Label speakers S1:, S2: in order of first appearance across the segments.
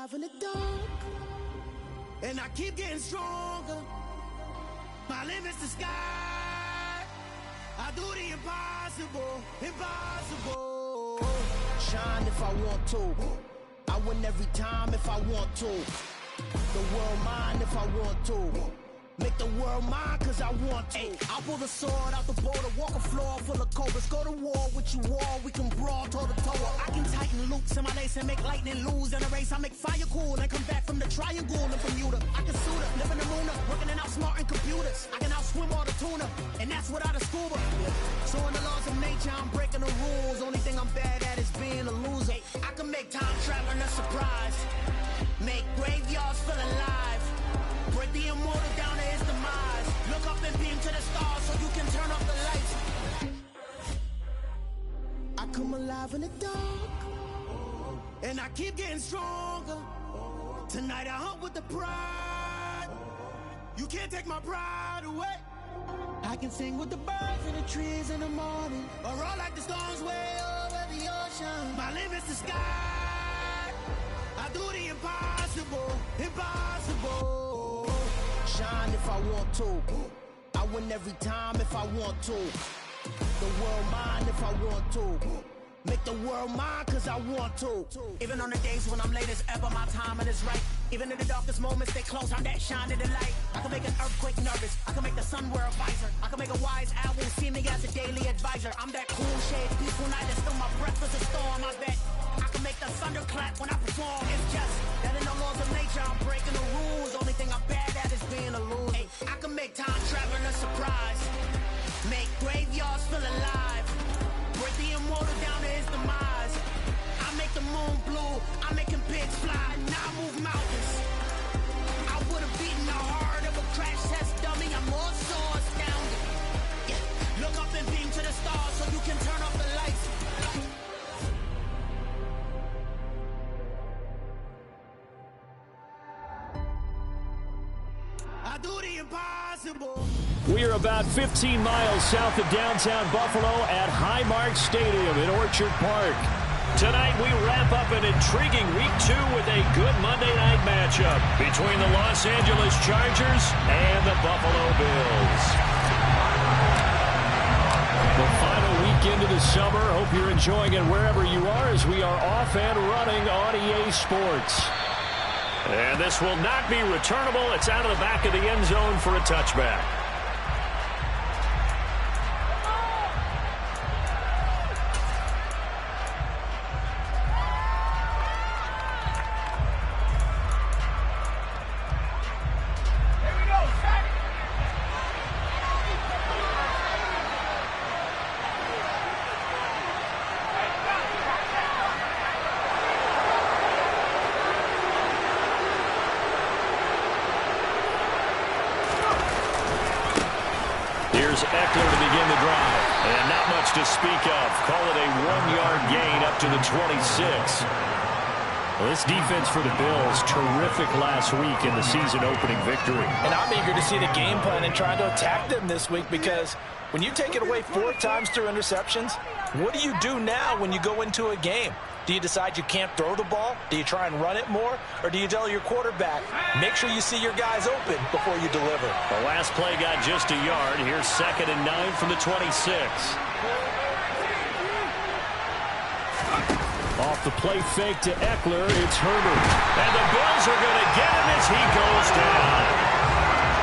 S1: alive in the dark, and I keep getting stronger. My limit's the sky. I do the impossible, impossible. Shine if I want to. I win every time if I want to. The world mine if I want to. Make the world mine cause I want to. I'll pull the sword out the border, walk a floor full of cobras. Go to war with you all, we can brawl toe to toe. I can tighten loops in my lace and make lightning lose in a race. I make fire cool and come back from the triangle and Bermuda. I can suit up, live in the moon, working and outsmarting computers. I can outswim all the tuna, and that's without a scuba. So in the laws of nature, I'm breaking the rules. Only thing I'm bad at is being a loser. I can make time traveling a surprise. Make graveyards feel alive. Break the immortal down to his demise. Look up and beam to the stars so you can turn off the lights. I come alive in the dark, and I keep getting stronger. Tonight I hunt with the pride. You can't take my pride away. I can sing with the birds and the trees in the morning, or roll like the storms way over the ocean. My limit's the sky. I do the impossible, impossible. Shine if I want to. I win every time if I want to. The world mine if I want to. Make the world mine cause I want to. Even on the days when I'm late as ever, my timing is right. Even in the darkest moments, stay close, I'm that shine in the light. I can make an earthquake nervous, I can make the sun wear a visor. I can make a wise owl see me as a daily advisor. I'm that cool shade, peaceful night, and still my breath is a storm, I bet. I can make the thunder clap when I perform. It's just that in the laws of nature, I'm breaking the rules. Only thing I'm bad at is being a loser. I can make time traveling a surprise. Make graveyards feel alive. Break the immortal down to his demise. I make the moon blue, I make him pigs fly. Now I move mountains. I would have beaten the heart of a crash test dummy. I'm more so astounded. Yeah. Look up and beam to the stars so you can turn off the lights. I do the impossible.
S2: We are about 15 miles south of downtown Buffalo at Highmark Stadium in Orchard Park. Tonight we wrap up an intriguing Week 2 with a good Monday night matchup between the Los Angeles Chargers and the Buffalo Bills. The final weekend of the summer. Hope you're enjoying it wherever you are as we are off and running on EA Sports. And this will not be returnable. It's out of the back of the end zone for a touchback. Here's Eckler to begin the drive. And not much to speak of. Call it a 1-yard gain up to the 26. Well, this defense for the Bills, terrific last week in the season-opening victory.
S3: And I'm eager to see the game plan and trying to attack them this week because when you take it away 4 times through interceptions, what do you do now when you go into a game? Do you decide you can't throw the ball? Do you try and run it more? Or do you tell your quarterback, make sure you see your guys open before you deliver?
S2: The last play got just a yard. Here's 2nd and 9 from the 26. Off the play fake to Eckler, it's Herbert. And the Bills are going to get him as he goes down.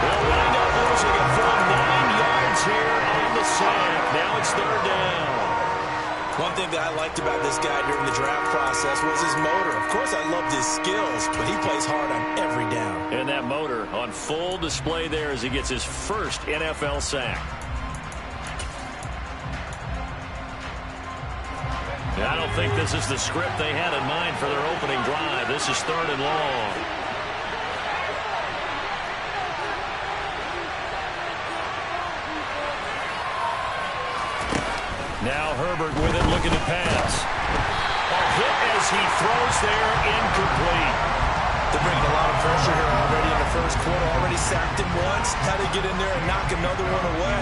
S2: They'll wind up losing a full 9 yards here on the sack. Now it's 3rd down.
S3: One thing that I liked about this guy during the draft process was his motor. Of course, I loved his skills, but he plays hard on every down.
S2: And that motor on full display there as he gets his first NFL sack. I don't think this is the script they had in mind for their opening drive. This is 3rd and long. Now Herbert with it, looking to pass. A hit as he throws there, incomplete.
S3: They're bringing a lot of pressure here already in the first quarter. Already sacked him once. Had to get in there and knock another one away.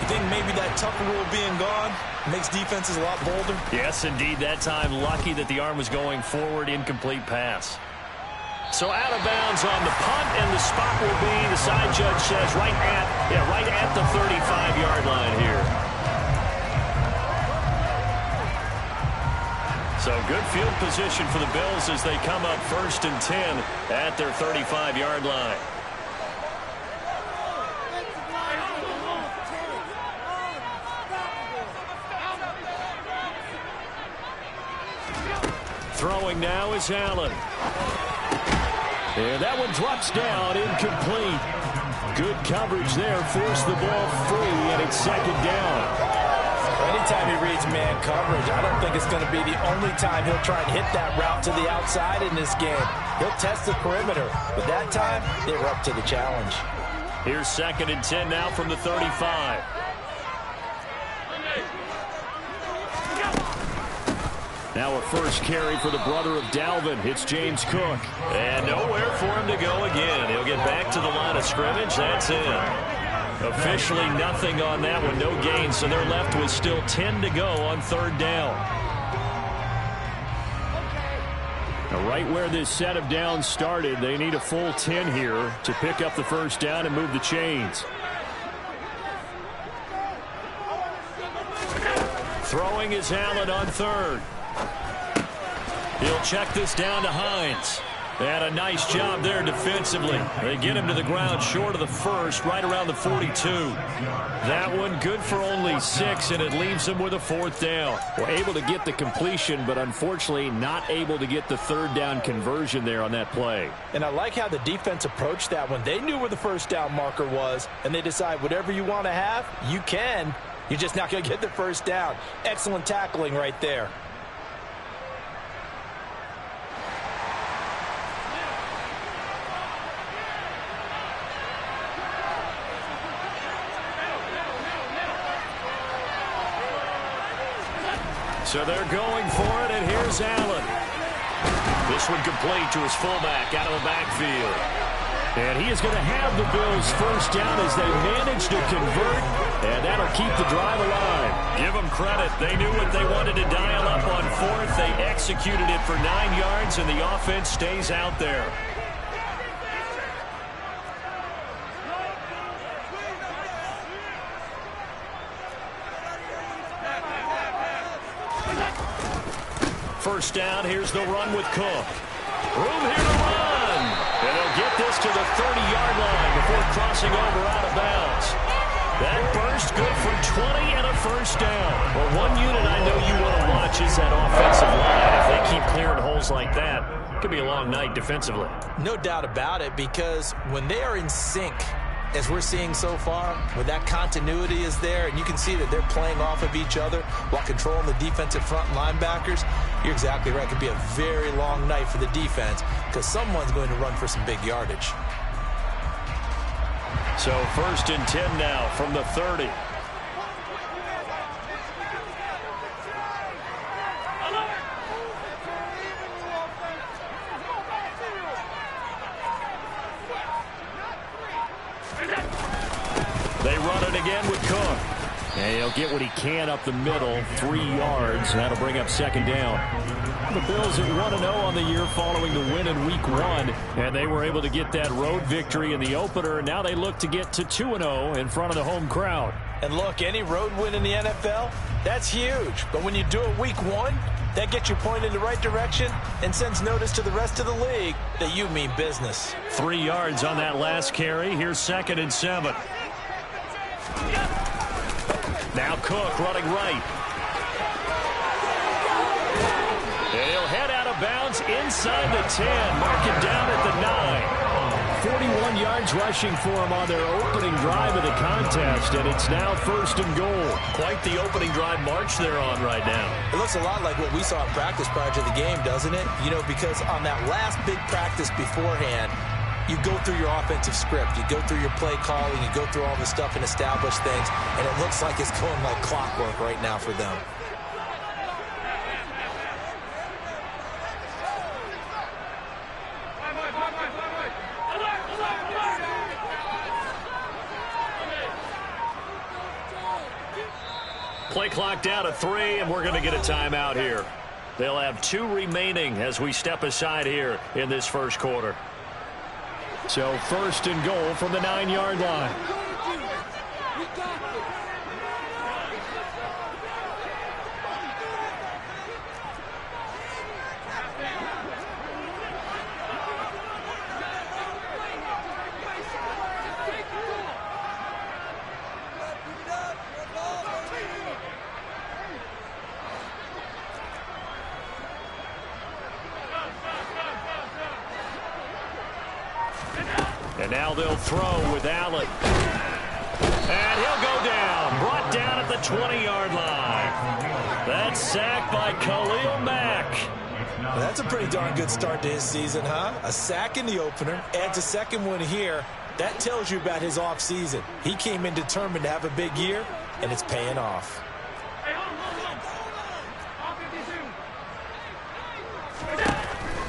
S3: You think maybe that Tucker rule being gone makes defenses a lot bolder?
S2: Yes, indeed. That time lucky that the arm was going forward, incomplete pass. So out of bounds on the punt, and the spot will be, the side judge says, right at the 35-yard line here. So good field position for the Bills as they come up 1st and 10 at their 35-yard line. Throwing now is Allen. And that one drops down, incomplete. Good coverage there, forced the ball free, and it's 2nd down.
S3: Anytime he reads man coverage, I don't think it's going to be the only time he'll try and hit that route to the outside in this game. He'll test the perimeter, but that time, they were up to the challenge.
S2: Here's 2nd and 10 now from the 35. Now a first carry for the brother of Dalvin. It's James Cook. And nowhere for him to go again. He'll get back to the line of scrimmage. That's it. Officially nothing on that one. No gain. So they're left with still 10 to go on 3rd down. Now right where this set of downs started, they need a full 10 here to pick up the 1st down and move the chains. Throwing is Allen on 3rd. He'll check this down to Hines. And a nice job there defensively. They get him to the ground short of the 1st, right around the 42. That one good for only 6, and it leaves them with a 4th down. We're able to get the completion, but unfortunately not able to get the 3rd down conversion there on that play.
S3: And I like how the defense approached that one. They knew where the 1st down marker was, and they decide whatever you want to have, you can. You're just not going to get the 1st down. Excellent tackling right there.
S2: So they're going for it, and here's Allen. This one complete to his fullback out of the backfield. And he is going to have the Bills 1st down as they manage to convert, and that'll keep the drive alive. Give them credit. They knew what they wanted to dial up on 4th. They executed it for 9 yards, and the offense stays out there. First down, here's the run with Cook. Room here to run. And they'll get this to the 30-yard line before crossing over out of bounds. That burst good for 20 and a 1st down. Well, one unit I know you want to watch is that offensive line. If they keep clearing holes like that, it could be a long night defensively.
S3: No doubt about it, because when they are in sync, as we're seeing so far, when that continuity is there, and you can see that they're playing off of each other while controlling the defensive front linebackers, you're exactly right. It could be a very long night for the defense because someone's going to run for some big yardage.
S2: So 1st and 10 now from the 30. They run it again with Cook. And he'll get what he can up the middle, 3 yards. And that'll bring up 2nd down. The Bills at 1-0 on the year following the win in Week 1. And they were able to get that road victory in the opener. And now they look to get to 2-0 in front of the home crowd.
S3: And look, any road win in the NFL, that's huge. But when you do it Week 1, that gets you pointed in the right direction and sends notice to the rest of the league that you mean business.
S2: 3 yards on that last carry. Here's 2nd and 7. Now Cook running right. And he'll head out of bounds inside the 10. Mark it down at the 9. 41 yards rushing for him on their opening drive of the contest, and it's now 1st and goal. Quite the opening drive march they're on right now.
S3: It looks a lot like what we saw in practice prior to the game, doesn't it? You know, because on that last big practice beforehand, you go through your offensive script, you go through your play calling, you go through all the stuff and establish things, and it looks like it's going like clockwork right now for them.
S2: Play clock down to 3, and we're going to get a timeout here. They'll have 2 remaining as we step aside here in this first quarter. So 1st and goal from the 9-yard line. And now they'll throw with Allen. And he'll go down. Brought down at the 20-yard line. That's sacked by Khalil Mack.
S3: Well, that's a pretty darn good start to his season, huh? A sack in the opener, adds a second one here. That tells you about his offseason. He came in determined to have a big year, and it's paying off.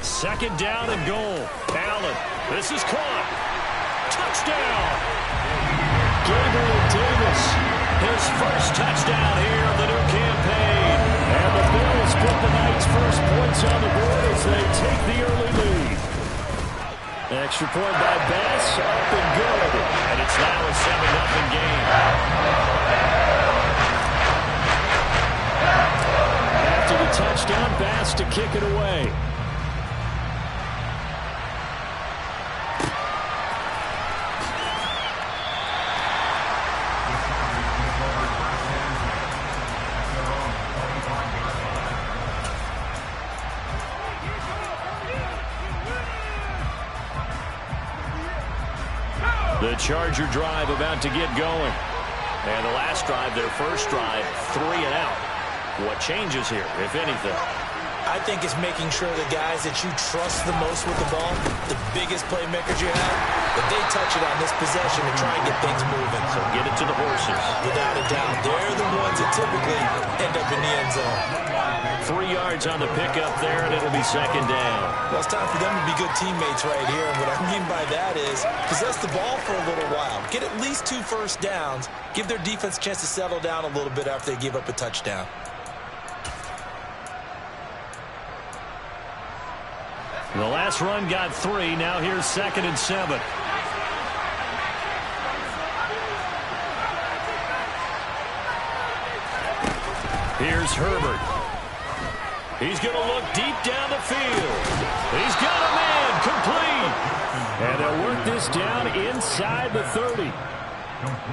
S2: Second down and goal. Allen. This is caught. Touchdown. Gabriel Davis. His first touchdown here of the new campaign. And the Bills put the Knights' first points on the board as they take the early lead. Extra point by Bass. Up and good. And it's now a 7-0 game. After the touchdown, Bass to kick it away. The Charger drive about to get going. And the last drive, their first drive, 3 and out. What changes here, if anything?
S3: I think it's making sure the guys that you trust the most with the ball, the biggest playmakers you have, that they touch it on this possession to try and get things moving.
S2: So get it to the horses.
S3: Without a doubt, they're the ones that typically end up in the end zone.
S2: 3 yards on the pickup there, and it'll be second down.
S3: Well, it's time for them to be good teammates right here. And what I mean by that is possess the ball for a little while. Get at least 2 first downs. Give their defense a chance to settle down a little bit after they give up a touchdown.
S2: The last run got 3. Now here's 2nd and 7. Here's Herbert. He's going to look deep down the field. He's got a man complete. And they'll work this down inside the 30.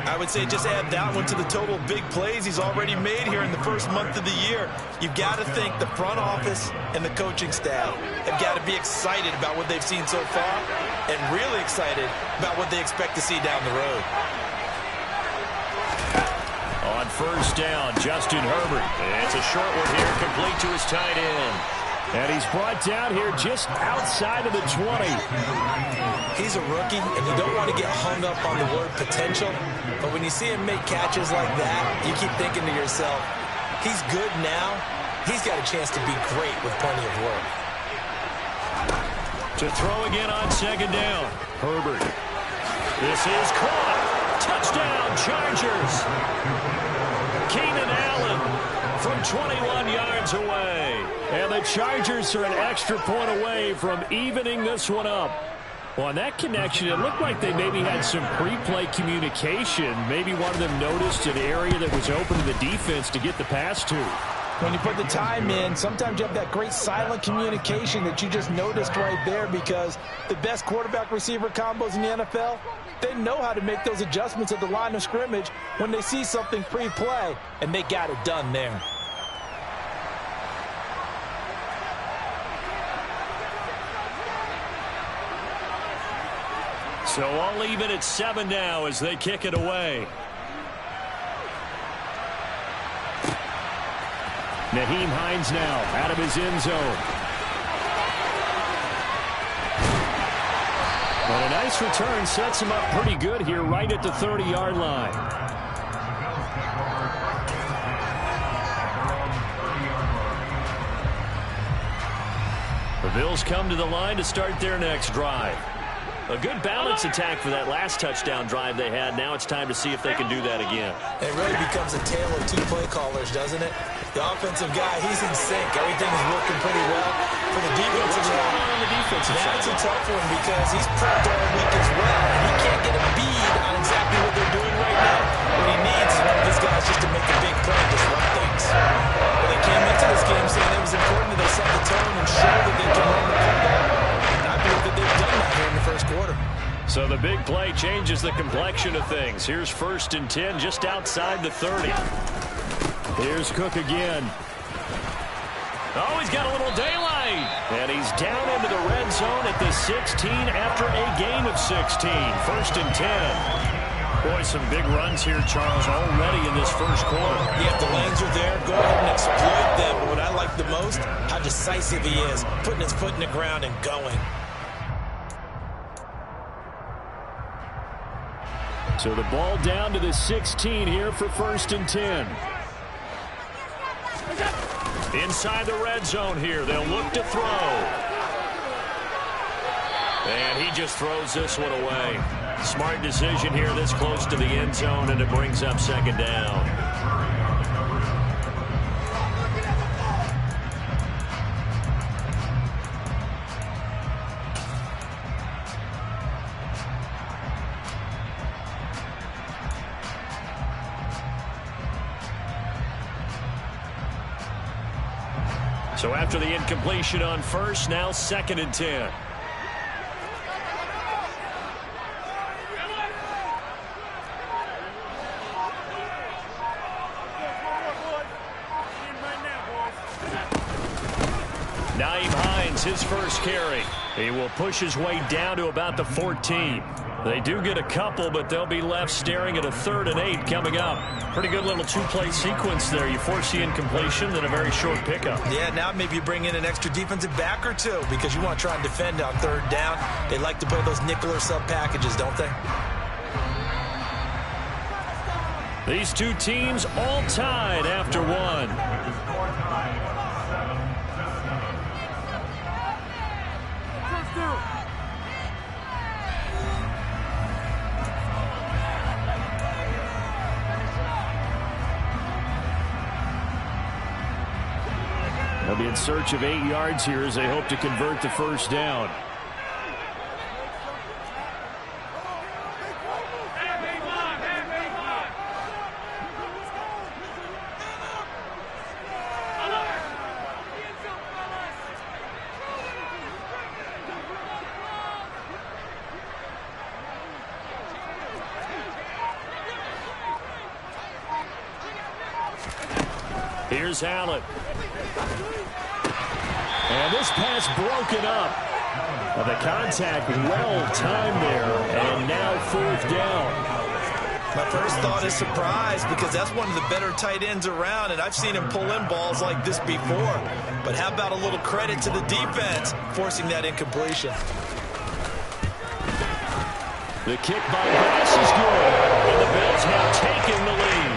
S3: I would say just add that one to the total big plays he's already made here in the first month of the year. You've got to think the front office and the coaching staff have got to be excited about what they've seen so far and really excited about what they expect to see down the road.
S2: On first down, Justin Herbert. It's a short one here, complete to his tight end. And he's brought down here just outside of the 20.
S3: He's a rookie, and you don't want to get hung up on the word potential. But when you see him make catches like that, you keep thinking to yourself, he's good now. He's got a chance to be great with plenty of work.
S2: To throw again on second down. Herbert. This is caught. Touchdown, Chargers. Keenan Allen from 21 yards away. And the Chargers are an extra point away from evening this one up. Well, on that connection, it looked like they maybe had some pre-play communication. Maybe one of them noticed an area that was open to the defense to get the pass to.
S3: When you put the time in, sometimes you have that great silent communication that you just noticed right there, because the best quarterback-receiver combos in the NFL, they know how to make those adjustments at the line of scrimmage when they see something pre-play, and they got it done there.
S2: So all even at 7 now as they kick it away. Nyheim Hines now out of his end zone. But a nice return sets him up pretty good here right at the 30-yard line. The Bills come to the line to start their next drive. A good balance attack for that last touchdown drive they had. Now it's time to see if they can do that again.
S3: It really becomes a tale of two play callers, doesn't it? The offensive guy, he's in sync. Everything is working pretty well. For the defensive guy,
S2: on the defensive side,
S3: that's a tough one because he's prepped all week as well. And he can't get a bead on exactly what they're doing right now. What he needs is one of his guys just to make a big play and disrupt things. Well, they came into this game saying it was important that they set the tone and show that they can run the football. And I believe that they've done that here in the first quarter.
S2: So the big play changes the complexion of things. Here's 1st and 10 just outside the 30. Here's Cook again. Oh, he's got a little daylight. And he's down into the red zone at the 16 after a gain of 16. 1st and 10. Boy, some big runs here, Charles, already in this first quarter.
S3: Yeah, if the lanes are there, go ahead and exploit them. But what I like the most, how decisive he is, putting his foot in the ground and going.
S2: So the ball down to the 16 here for 1st and 10. Inside the red zone here. They'll look to throw. And he just throws this one away. Smart decision here this close to the end zone, and it brings up 2nd down. So after the incompletion on 1st, now 2nd and 10. Naeem Hines, his first carry. He will push his way down to about the 14. They do get a couple, but they'll be left staring at a 3rd and 8 coming up. Pretty good little two-play sequence there. You force the incompletion, then a very short pickup.
S3: Yeah, now maybe you bring in an extra defensive back or two because you want to try and defend on 3rd down. They like to play those nickel or sub packages, don't they?
S2: These two teams all tied after one. They'll be in search of 8 yards here as they hope to convert the 1st down. Here's Allen. And this pass broken up. The contact well timed there. And now 4th down.
S3: My first thought is surprise because that's one of the better tight ends around, and I've seen him pull in balls like this before. But how about a little credit to the defense forcing that incompletion?
S2: The kick by Bass is good. And the Bills have taken the lead.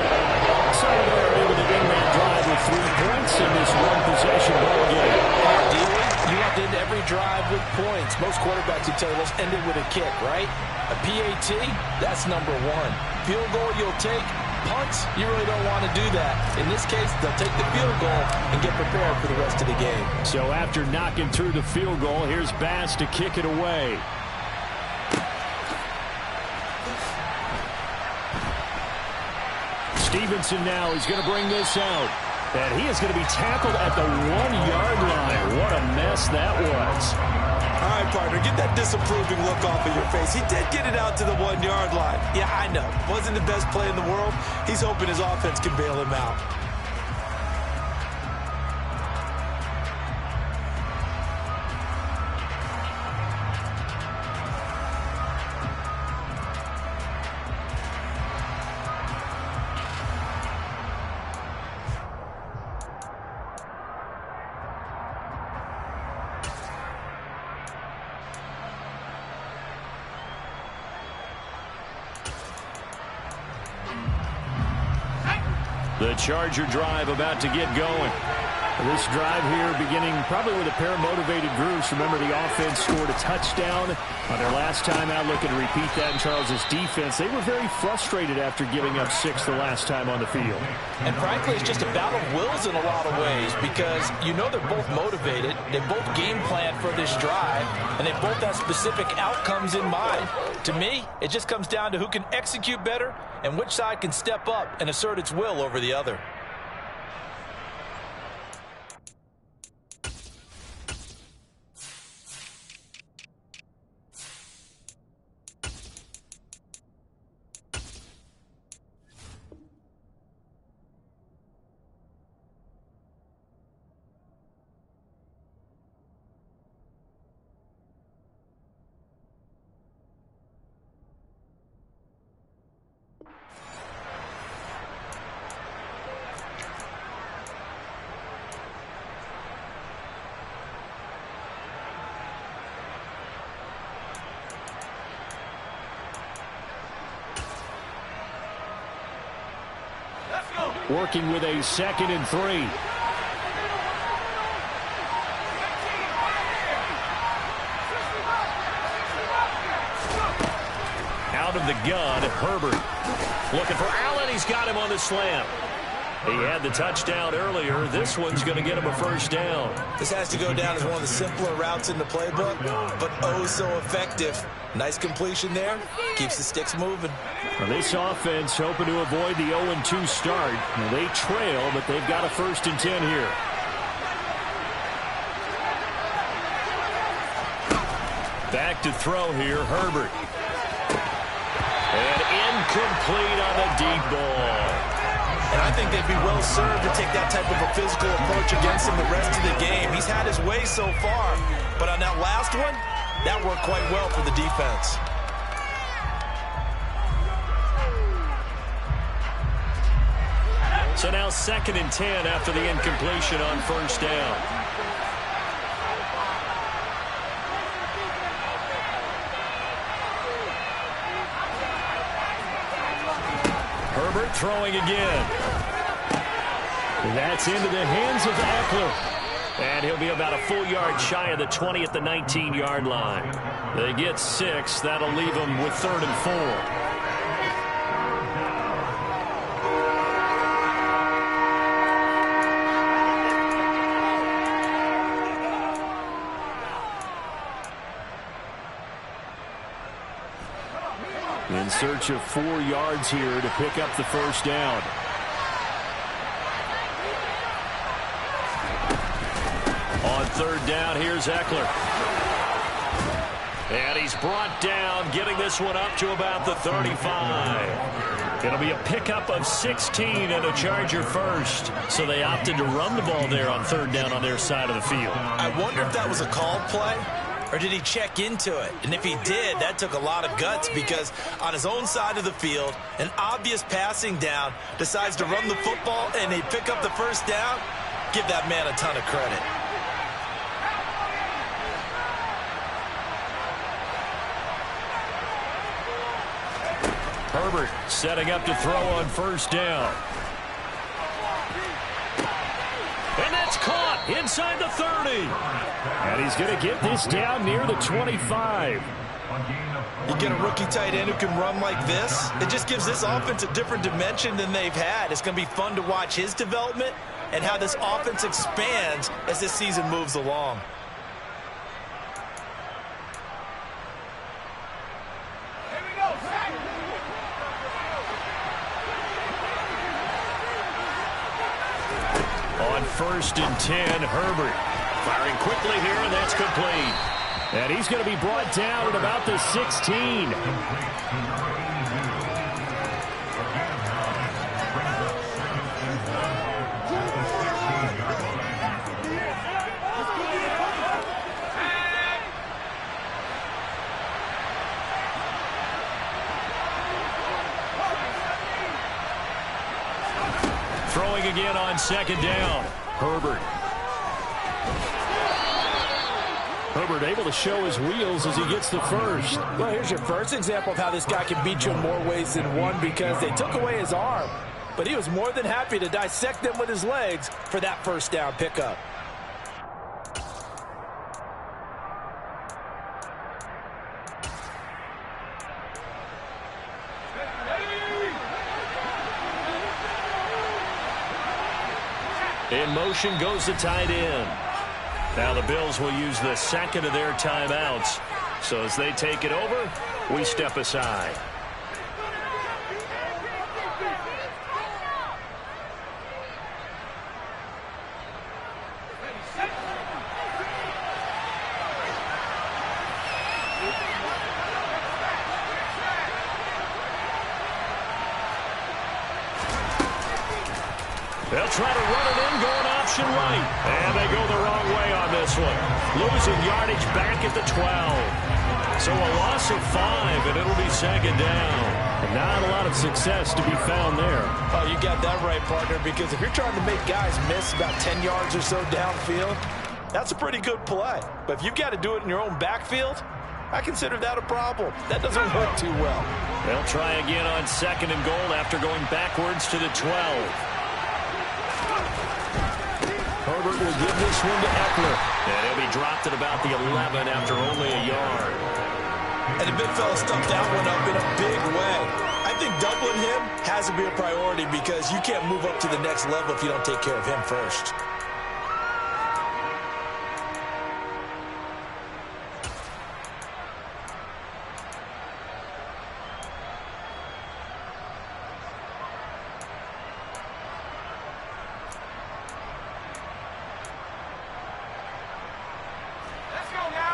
S2: So they're able to end that drive with 3 points in this one-possession ball game.
S3: You have to end every drive with points. Most quarterbacks would tell you, let's end it with a kick, right? A PAT, that's number 1. Field goal you'll take. Punts, you really don't want to do that. In this case, they'll take the field goal and get prepared for the rest of the game.
S2: So after knocking through the field goal, here's Bass to kick it away. Stevenson now is going to bring this out. And he is going to be tackled at the 1-yard line. What a mess that was.
S3: All right, partner, get that disapproving look off of your face. He did get it out to the 1-yard line. Yeah, I know. Wasn't the best play in the world. He's hoping his offense can bail him out.
S2: The Charger drive about to get going. This drive here beginning probably with a pair of motivated groups. Remember, the offense scored a touchdown on their last time out. Looking to repeat that in Charles's defense. They were very frustrated after giving up 6 the last time on the field.
S3: And frankly, it's just a battle of wills in a lot of ways because you know they're both motivated. They both game plan for this drive, and they both have specific outcomes in mind. To me, it just comes down to who can execute better and which side can step up and assert its will over the other.
S2: Working with a 2nd and 3. Out of the gun, Herbert. Looking for Allen. He's got him on the slam. He had the touchdown earlier. This one's going to get him a first down.
S3: This has to go down as one of the simpler routes in the playbook, but oh so effective. Nice completion there. Keeps the sticks moving.
S2: Now this offense hoping to avoid the 0-2 start. Now they trail, but they've got a 1st and 10 here. Back to throw here, Herbert. And incomplete on the deep ball.
S3: And I think they'd be well served to take that type of a physical approach against him the rest of the game. He's had his way so far, but on that last one, that worked quite well for the defense.
S2: So now 2nd and 10 after the incompletion on 1st down. Herbert throwing again. That's into the hands of Eckler. And he'll be about a full yard shy of the 20 at the 19-yard line. They get 6. That'll leave them with 3rd and 4. In search of 4 yards here to pick up the first down. On 3rd down, here's Eckler. And he's brought down, getting this one up to about the 35. It'll be a pickup of 16 and a Charger first. So they opted to run the ball there on 3rd down on their side of the field.
S3: I wonder if that was a called play. Or did he check into it? And if he did, that took a lot of guts because on his own side of the field, an obvious passing down, decides to run the football and they pick up the first down. Give that man a ton of credit.
S2: Herbert setting up to throw on 1st down. And that's caught inside the 30. And he's going to get this down near the 25.
S3: You get a rookie tight end who can run like this, it just gives this offense a different dimension than they've had. It's going to be fun to watch his development and how this offense expands as this season moves along.
S2: On 1st and 10, Herbert firing quickly here, and that's complete. And he's going to be brought down at about the 16. Throwing again on 2nd down. Herbert. Herbert able to show his wheels as he gets the first.
S3: Well, here's your first example of how this guy can beat you in more ways than one because they took away his arm. but he was more than happy to dissect them with his legs for that first down pickup.
S2: In motion goes the tight end. Now the Bills will use the second of their timeouts. So as they take it over, we step aside. They'll try to run it in, going option right. And they go the wrong way on this one. Losing yardage back at the 12. So a loss of 5, and it'll be second down. Not a lot of success to be found there.
S3: Oh, you got that right, partner, because if you're trying to make guys miss about 10 yards or so downfield, that's a pretty good play. But if you've got to do it in your own backfield, I consider that a problem. That doesn't work too well.
S2: They'll try again on second and goal after going backwards to the 12. Herbert will give this one to Eckler. And he'll be dropped at about the 11 after only a yard.
S3: And the big fella stuffed that one up in a big way. I think doubling him has to be a priority because you can't move up to the next level if you don't take care of him first.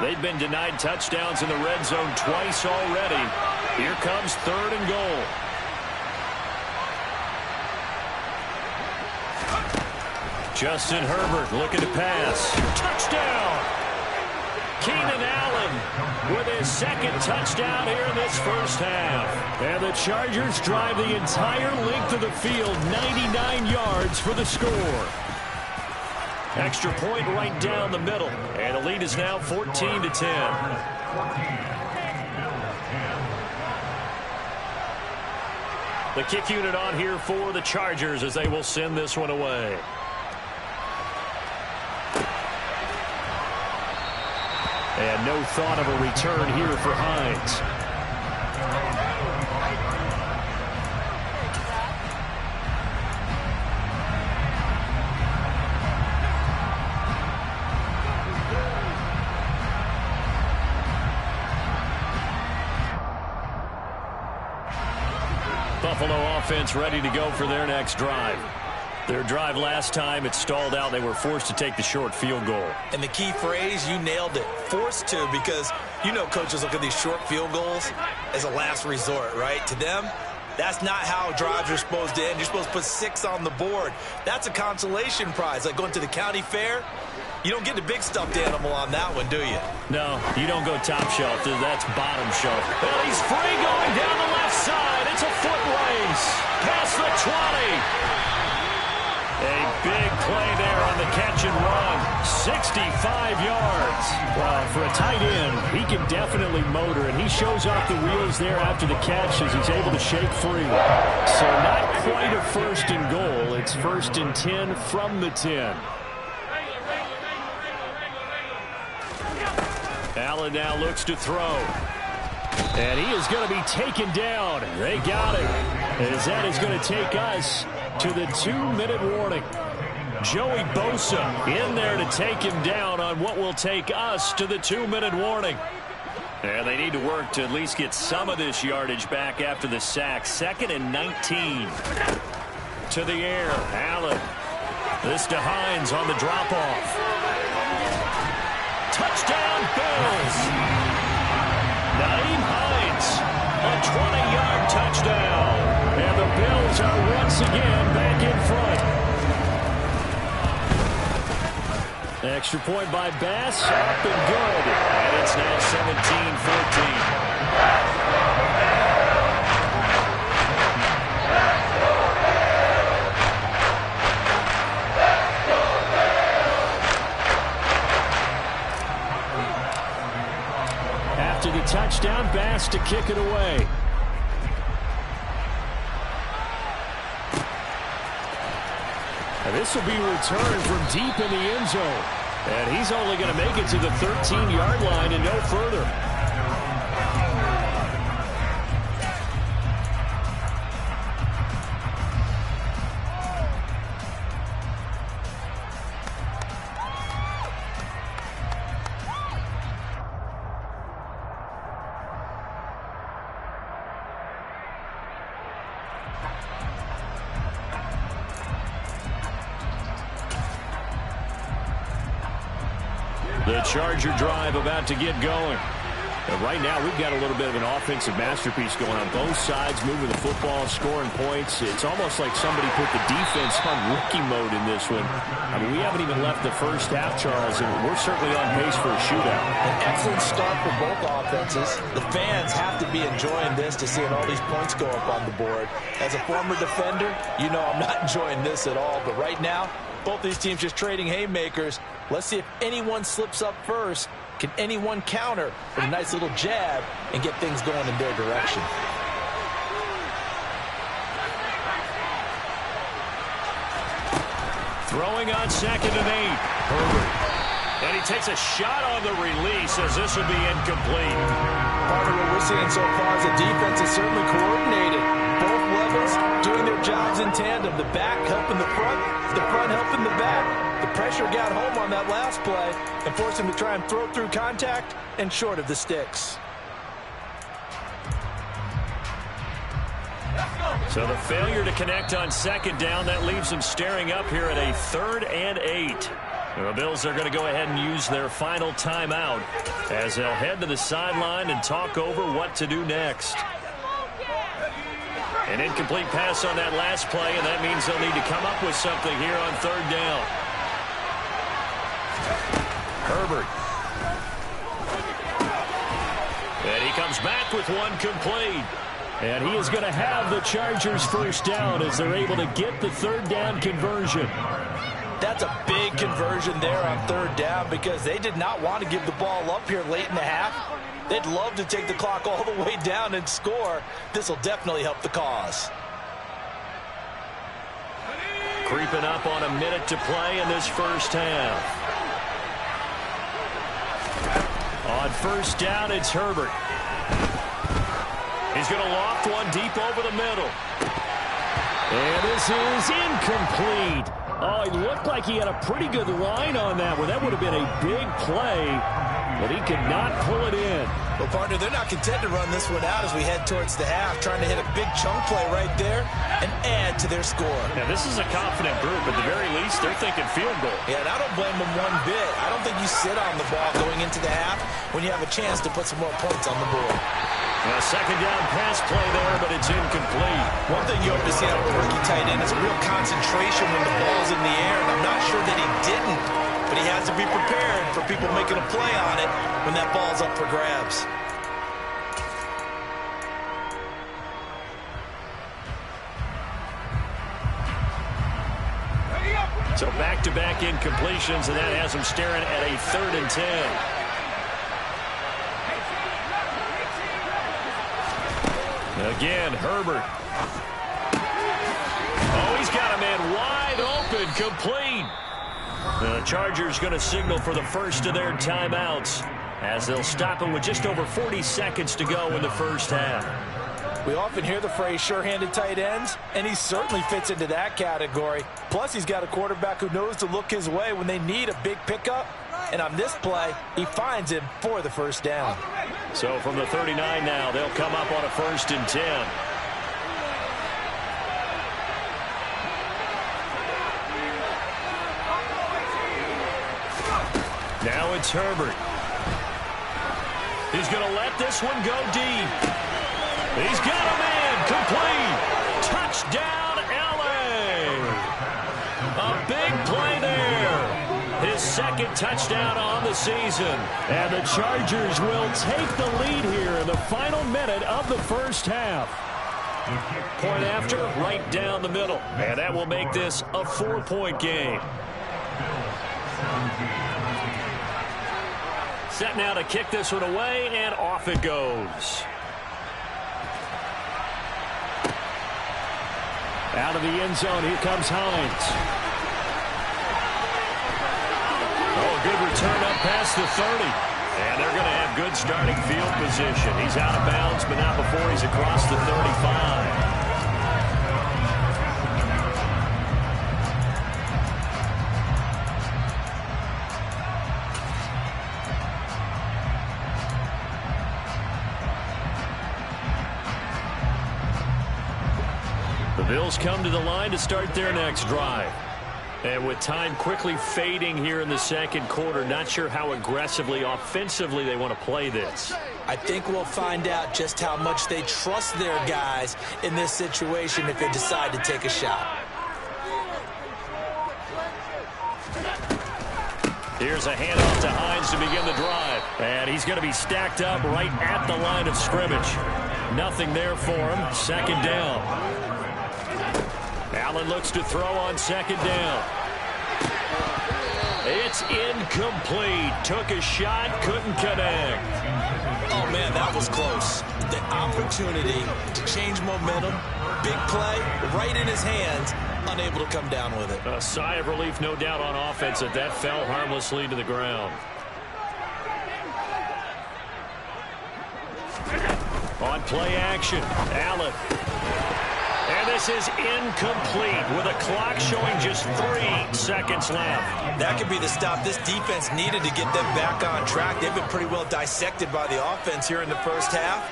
S2: They've been denied touchdowns in the red zone twice already. Here comes third and goal. Justin Herbert looking to pass. Touchdown! Keenan Allen with his second touchdown here in this first half. And the Chargers drive the entire length of the field, 99 yards for the score. Extra point right down the middle. And the lead is now 14-10. The kick unit on here for the Chargers as they will send this one away. And no thought of a return here for Hines. Buffalo offense ready to go for their next drive. Their drive last time, it stalled out. They were forced to take the short field goal.
S3: And the key phrase, you nailed it. Forced to, because you know coaches look at these short field goals as a last resort, right? To them, that's not how drives are supposed to end. You're supposed to put 6 on the board. That's a consolation prize, like going to the county fair. You don't get the big stuffed animal on that one, do you?
S2: No, you don't go top shelf. That's bottom shelf. Well, he's free going down the left side. It's a foot race. Past the 20. A big play there on the catch and run. 65 yards. Well, for a tight end, he can definitely motor, and he shows off the wheels there after the catch as he's able to shake free. So not quite a first and goal. It's first and 10 from the 10. Allen now looks to throw. And he is going to be taken down. They got him. As that is going to take us to the 2-minute warning. Joey Bosa in there to take him down on what will take us to the 2-minute warning. And they need to work to at least get some of this yardage back after the sack. 2nd and 19. To the air. Allen. This to Hines on the drop-off. Touchdown, Bills. Nyheim Hines, a 20-yard touchdown. And the Bills are once again back in front. Extra point by Bass, up and good. And it's now 17-14. After the touchdown, Bass to kick it away. And this will be returned from deep in the end zone. And he's only going to make it to the 13-yard line and no further. The Charger drive about to get going. And right now, we've got a little bit of an offensive masterpiece going on both sides, moving the football, scoring points. It's almost like somebody put the defense on rookie mode in this one. I mean, we haven't even left the first half, Charles, and we're certainly on pace for a shootout.
S3: An excellent start for both offenses. The fans have to be enjoying this to seeing all these points go up on the board. As a former defender, you know I'm not enjoying this at all. But right now, both these teams just trading haymakers. Let's see if anyone slips up first. Can anyone counter with a nice little jab and get things going in their direction?
S2: Throwing on 2nd and 8. Herbert. And he takes a shot on the release as this will be incomplete.
S3: Part of what we're seeing so far is the defense is certainly coordinated. Both levels doing their jobs in tandem. The back helping the front helping the back. The pressure got home on that last play and forced him to try and throw through contact and short of the sticks.
S2: So the failure to connect on 2nd down, that leaves them staring up here at a 3rd and 8. The Bills are going to go ahead and use their final timeout as they'll head to the sideline and talk over what to do next. An incomplete pass on that last play, and that means they'll need to come up with something here on 3rd down. Herbert. And he comes back with one complete. And he is going to have the Chargers first down as they're able to get the 3rd down conversion.
S3: That's a big conversion there on 3rd down because they did not want to give the ball up here late in the half. They'd love to take the clock all the way down and score. This will definitely help the cause.
S2: Creeping up on a minute to play in this first half. On 1st down, it's Herbert. He's going to loft one deep over the middle. And this is incomplete. Oh, it looked like he had a pretty good line on that one. That would have been a big play, but he could not pull it in.
S3: Well, partner, they're not content to run this one out as we head towards the half, trying to hit a big chunk play right there and add to their score.
S2: Now, this is a confident group. At the very least, they're thinking field goal.
S3: Yeah, and I don't blame them one bit. I don't think you sit on the ball going into the half when you have a chance to put some more points on the board.
S2: A 2nd down pass play there, but it's incomplete.
S3: One thing you hope to see out of a rookie tight end is a real concentration when the ball's in the air, and I'm not sure that he didn't, but he has to be prepared for people making a play on it when that ball's up for grabs.
S2: So back-to-back incompletions, and that has them staring at a 3rd and 10. Again, Herbert. Oh, he's got a man wide open, complete. The Chargers going to signal for the first of their timeouts as they'll stop him with just over 40 seconds to go in the first half.
S3: We often hear the phrase sure-handed tight ends, and he certainly fits into that category. Plus, he's got a quarterback who knows to look his way when they need a big pickup. And on this play, he finds him for the first down.
S2: So from the 39 now, they'll come up on a 1st and 10. Now it's Herbert. He's going to let this one go deep. He's got a man, complete. Touchdown, LA. A big play there. His 2nd touchdown on the season. And the Chargers will take the lead here in the final minute of the first half. Point after, right down the middle. And that will make this a 4-point game. Set now to kick this one away, and off it goes. Out of the end zone, here comes Hines. past the 30. And they're going to have good starting field position. He's out of bounds, but not before he's across the 35. The Bills come to the line to start their next drive. And with time quickly fading here in the second quarter, not sure how aggressively, offensively they want to play this.
S3: I think we'll find out just how much they trust their guys in this situation if they decide to take a shot.
S2: Here's a handoff to Hines to begin the drive. And he's going to be stacked up right at the line of scrimmage. Nothing there for him. Second down. Allen looks to throw on second down. It's incomplete. Took a shot, couldn't connect.
S3: Oh, man, that was close. The opportunity to change momentum, big play, right in his hands, unable to come down with it.
S2: A sigh of relief, no doubt, on offense that fell harmlessly to the ground. On play action, Allen. And this is incomplete with a clock showing just 3 seconds left.
S3: That could be the stop this defense needed to get them back on track. They've been pretty well dissected by the offense here in the first half.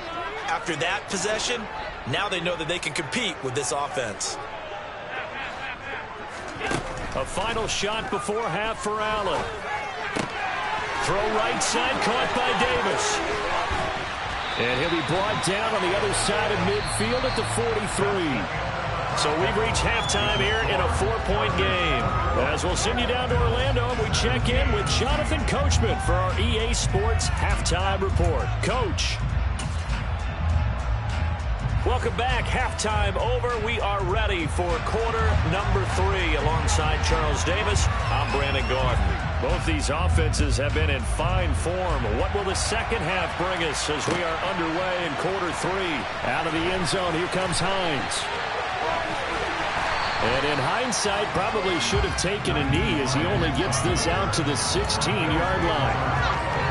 S3: After that possession, now they know that they can compete with this offense.
S2: A final shot before half for Allen. Throw right side, caught by Davis. And he'll be brought down on the other side of midfield at the 43. So we've reached halftime here in a 4-point game. As we'll send you down to Orlando, and we check in with Jonathan Coachman for our EA Sports Halftime Report. Coach. Welcome back. Halftime over. We are ready for quarter number 3 alongside Charles Davis. I'm Brandon Gordon. Both these offenses have been in fine form. What will the second half bring us as we are underway in quarter 3? Out of the end zone, here comes Hines. And in hindsight, probably should have taken a knee as he only gets this out to the 16-yard line.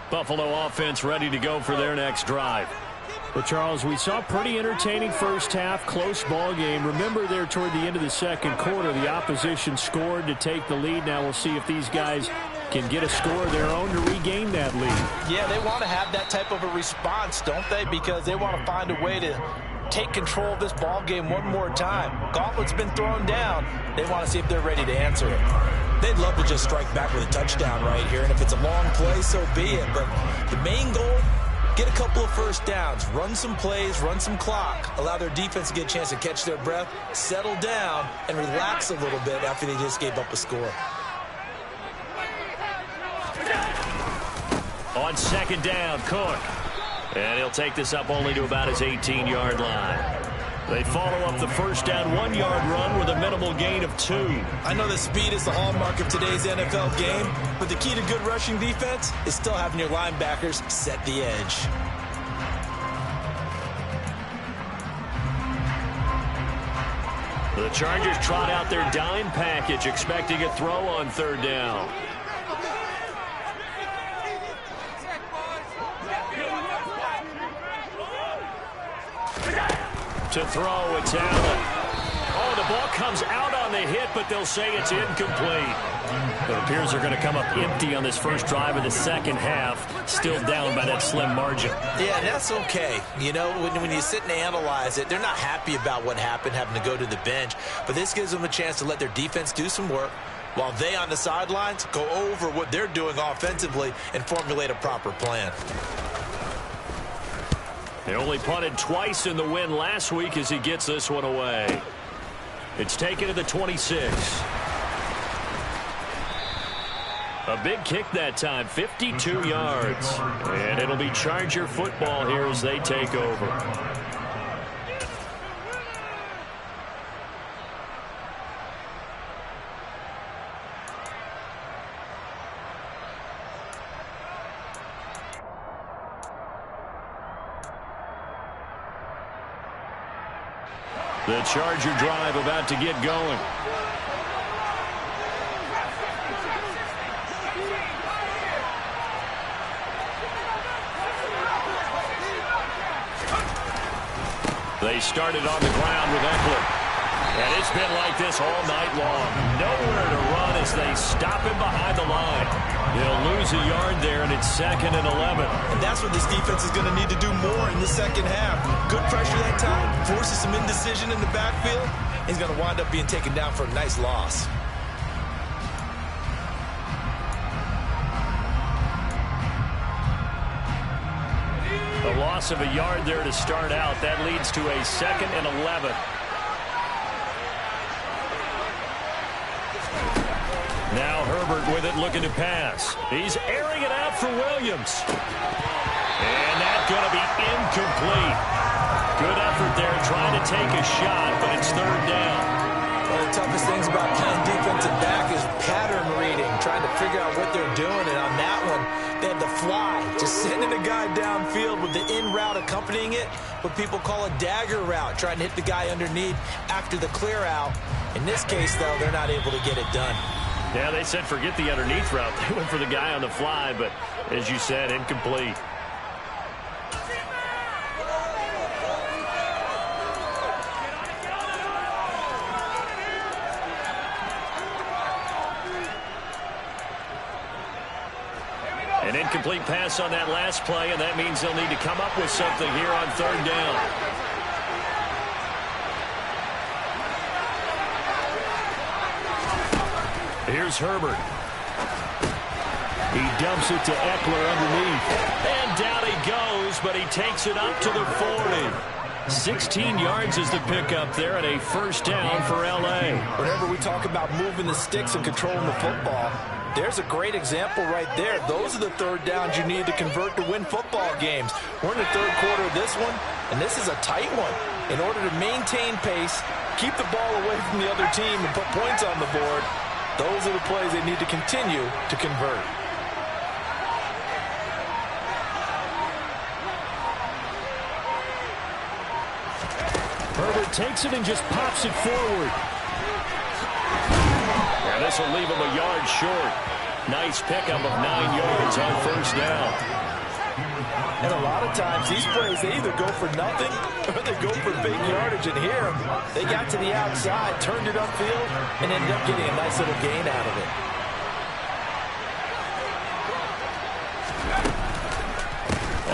S2: Buffalo offense ready to go for their next drive. Well, Charles, we saw a pretty entertaining first half, close ball game. Remember there toward the end of the second quarter, the opposition scored to take the lead. Now we'll see if these guys can get a score of their own to regain that lead.
S3: Yeah, they want to have that type of a response, don't they? Because they want to find a way to take control of this ball game one more time. Gauntlet's been thrown down. They want to see if they're ready to answer it. They'd love to just strike back with a touchdown right here, and if it's a long play, so be it. But the main goal, get a couple of first downs, run some plays, run some clock, allow their defense to get a chance to catch their breath, settle down, and relax a little bit after they just gave up a score.
S2: On second down, Cook. And he'll take this up only to about his 18-yard line. They follow up the first down 1-yard run with a minimal gain of 2.
S3: I know that speed is the hallmark of today's NFL game, but the key to good rushing defense is still having your linebackers set the edge.
S2: The Chargers trot out their dime package, expecting a throw on third down. To throw, it's Allen. Oh, the ball comes out on the hit, but they'll say it's incomplete. It appears they're going to come up empty on this first drive of the second half, still down by that slim margin.
S3: Yeah, that's okay. You know, when you sit and analyze it, they're not happy about what happened, having to go to the bench, but this gives them a chance to let their defense do some work while they on the sidelines go over what they're doing offensively and formulate a proper plan.
S2: They only punted twice in the win last week as he gets this one away. It's taken to the 26. A big kick that time, 52 yards. And it'll be Charger football here as they take over. The Charger drive about to get going. They started on the ground with Eckler. And it's been like this all night long. Nowhere to run as they stop him behind the line. He'll lose a yard there, and it's 2nd and 11.
S3: And that's what this defense is going to need to do more in the second half. Good pressure that time, forces some indecision in the backfield. He's going to wind up being taken down for a nice loss.
S2: A loss of a yard there to start out. That leads to a 2nd and 11. Now Herbert with it, looking to pass. He's airing it out for Williams. And that's going to be incomplete. Good effort there trying to take a shot, but it's 3rd down.
S3: One of the toughest things about playing defensive back is pattern reading, trying to figure out what they're doing. And on that one, they had the fly, just sending a guy downfield with the in route accompanying it, what people call a dagger route, trying to hit the guy underneath after the clear out. In this case, though, they're not able to get it done.
S2: Yeah, they said forget the underneath route. They went for the guy on the fly, but as you said, incomplete. An incomplete pass on that last play, and that means they'll need to come up with something here on 3rd down. Here's Herbert. He dumps it to Eckler underneath. And down he goes, but he takes it up to the 40. 16 yards is the pickup there at a 1st down for L.A.
S3: Whenever we talk about moving the sticks and controlling the football, there's a great example right there. Those are the 3rd downs you need to convert to win football games. We're in the 3rd quarter of this one, and this is a tight one. In order to maintain pace, keep the ball away from the other team, and put points on the board, those are the plays they need to continue to convert.
S2: Herbert takes it and just pops it forward. And this will leave him a yard short. Nice pickup of 9 yards on 1st down.
S3: And a lot of times these plays, they either go for nothing or they go for big yardage. And here, they got to the outside, turned it upfield, and ended up getting a nice little gain out of it.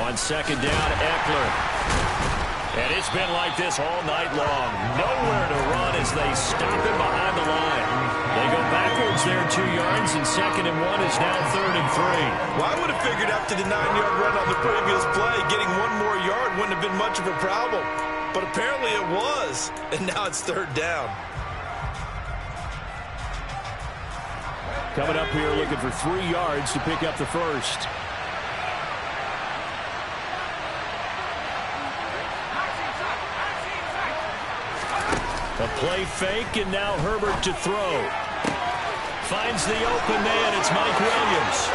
S2: On 2nd down, Eckler. And it's been like this all night long. Nowhere to run as they stop him behind the line. They go backwards there 2 yards, and 2nd and 1 is now 3rd and 3.
S3: Well, I would have figured after the 9-yard run on the previous play, getting 1 more yard wouldn't have been much of a problem. But apparently it was, and now it's 3rd down.
S2: Coming up here looking for 3 yards to pick up the 1st. A play fake, and now Herbert to throw. Finds the open man. It's Mike Williams.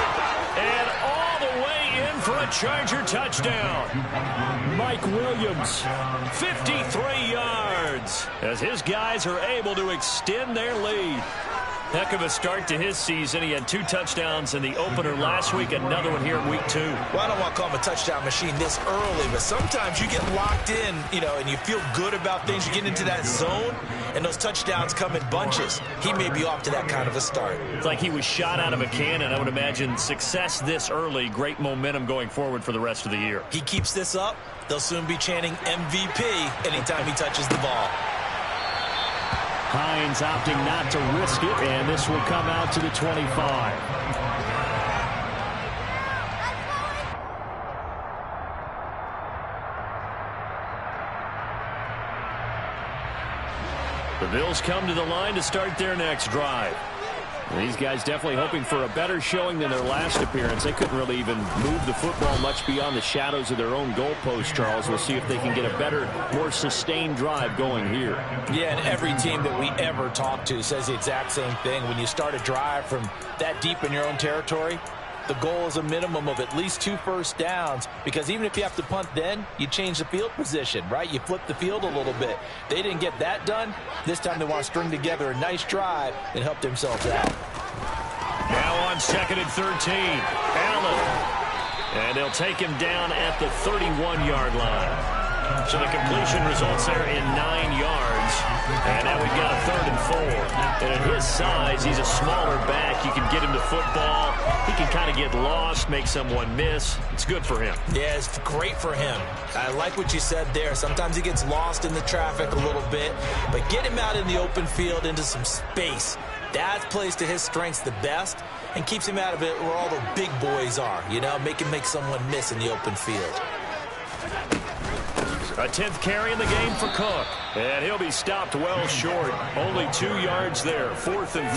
S2: And all the way in for a Charger touchdown. Mike Williams, 53 yards, as his guys are able to extend their lead. Heck of a start to his season. He had 2 touchdowns in the opener last week, another one here in week 2.
S3: Well, I don't want to call him a touchdown machine this early, but sometimes you get locked in, and you feel good about things. You get into that zone, and those touchdowns come in bunches. He may be off to that kind of a start.
S2: It's like he was shot out of a cannon. I would imagine success this early, great momentum going forward for the rest of the year.
S3: He keeps this up, they'll soon be chanting MVP anytime he touches the ball.
S2: Hines opting not to risk it, and this will come out to the 25. The Bills come to the line to start their next drive. These guys definitely hoping for a better showing than their last appearance. They couldn't really even move the football much beyond the shadows of their own goalpost, Charles. We'll see if they can get a better, more sustained drive going here.
S3: Yeah, and every team that we ever talk to says the exact same thing. When you start a drive from that deep in your own territory, the goal is a minimum of at least 2 first downs, because even if you have to punt then, you change the field position, right? You flip the field a little bit. They didn't get that done. This time they want to string together a nice drive and help themselves out.
S2: Now on 2nd and 13, Allen. And they'll take him down at the 31-yard line. So the completion results there in 9 yards. And now we've got a 3rd and 4. And at his size, he's a smaller back. You can get him to football. He can kind of get lost, make someone miss. It's good for him.
S3: Yeah, it's great for him. I like what you said there. Sometimes he gets lost in the traffic a little bit. But get him out in the open field into some space. That plays to his strengths the best and keeps him out of it where all the big boys are. You know, make someone miss in the open field.
S2: A 10th carry in the game for Cook. And he'll be stopped well short. Only 2 yards there. 4th and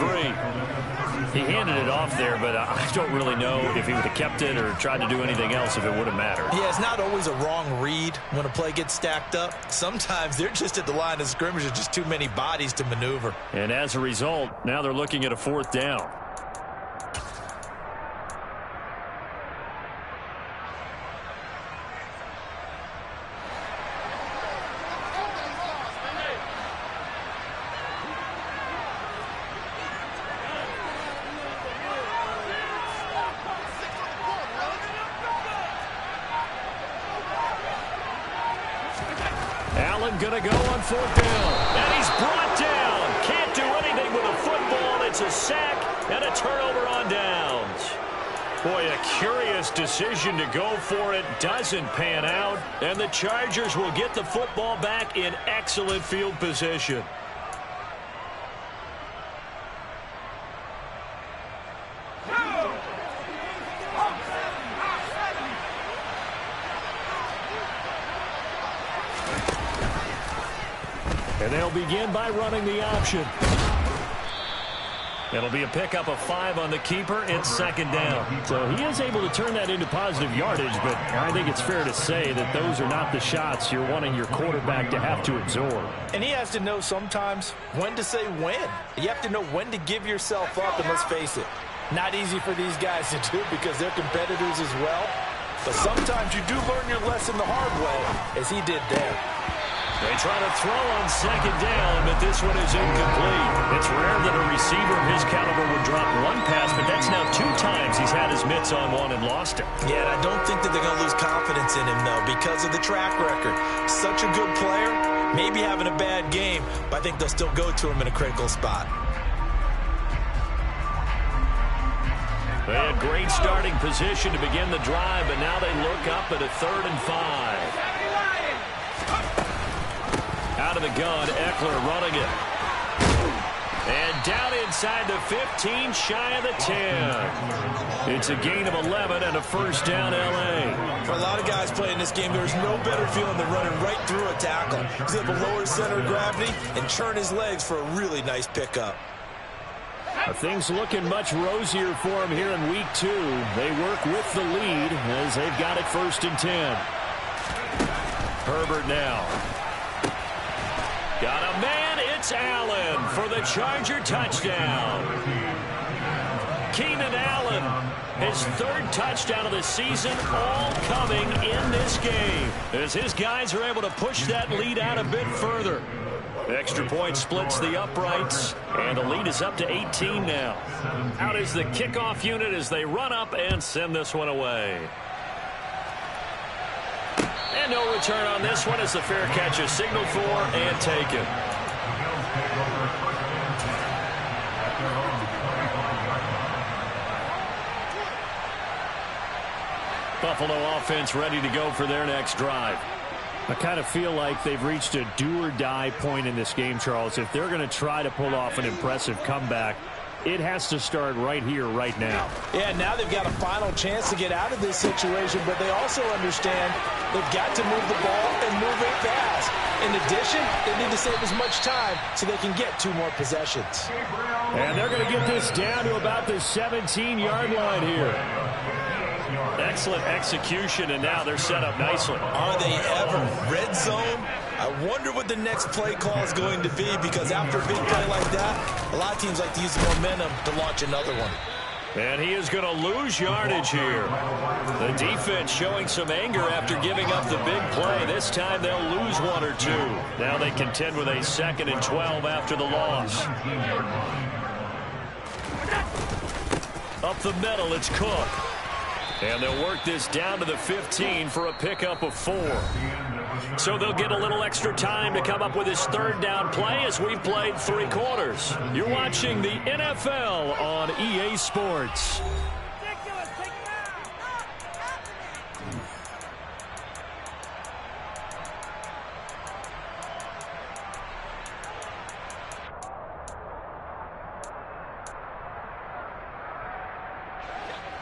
S2: 3. He handed it off there, but I don't really know if he would have kept it or tried to do anything else if it would have mattered.
S3: Yeah, it's not always a wrong read when a play gets stacked up. Sometimes they're just at the line of scrimmage with just too many bodies to maneuver.
S2: And as a result, now they're looking at a 4th down. Allen gonna go on 4th down. And he's brought down. Can't do anything with a football. It's a sack and a turnover on downs. Boy, a curious decision to go for it. Doesn't pan out. And the Chargers will get the football back in excellent field position. And they'll begin by running the option. It'll be a pickup of 5 on the keeper. It's 2nd down. So he is able to turn that into positive yardage, but I think it's fair to say that those are not the shots you're wanting your quarterback to have to absorb.
S3: And he has to know sometimes when to say when. You have to know when to give yourself up, and let's face it, not easy for these guys to do because they're competitors as well. But sometimes you do learn your lesson the hard way, as he did there.
S2: They try to throw on 2nd down, but this one is incomplete. It's rare that a receiver of his caliber would drop one pass, but that's now 2 times he's had his mitts on one and lost it.
S3: Yeah, and I don't think that they're going to lose confidence in him, though, because of the track record. Such a good player, maybe having a bad game, but I think they'll still go to him in a critical spot.
S2: They had great starting position to begin the drive, but now they look up at a 3rd and 5. Out of the gun, Eckler running it. And down inside the 15, shy of the 10. It's a gain of 11 and a 1st down, L.A.
S3: For a lot of guys playing this game, there's no better feeling than running right through a tackle. He's able to lower center of gravity and churn his legs for a really nice pickup.
S2: Things looking much rosier for him here in week 2. They work with the lead as they've got it 1st and 10. Herbert now. Got a man, it's Allen for the Charger touchdown. Keenan Allen, his 3rd touchdown of the season, all coming in this game, as his guys are able to push that lead out a bit further. Extra point splits the uprights, and the lead is up to 18 now. Out is the kickoff unit as they run up and send this one away. And no return on this one as the fair catch is signaled for and taken. Buffalo offense ready to go for their next drive. I kind of feel like they've reached a do-or-die point in this game, Charles. If they're going to try to pull off an impressive comeback, it has to start right here, right now.
S3: Yeah, now they've got a final chance to get out of this situation, but they also understand they've got to move the ball and move it fast. In addition, they need to save as much time so they can get 2 more possessions.
S2: And they're going to get this down to about the 17-yard line here. Excellent execution, and now they're set up nicely.
S3: Are they ever? Red zone? I wonder what the next play call is going to be, because after a big play like that, a lot of teams like to use the momentum to launch another one.
S2: And he is going to lose yardage here. The defense showing some anger after giving up the big play. This time they'll lose one or two. Now they contend with a 2nd and 12 after the loss. Up the middle, it's Cook. And they'll work this down to the 15 for a pickup of 4. So they'll get a little extra time to come up with his 3rd down play as we've played 3 quarters. You're watching the NFL on EA Sports.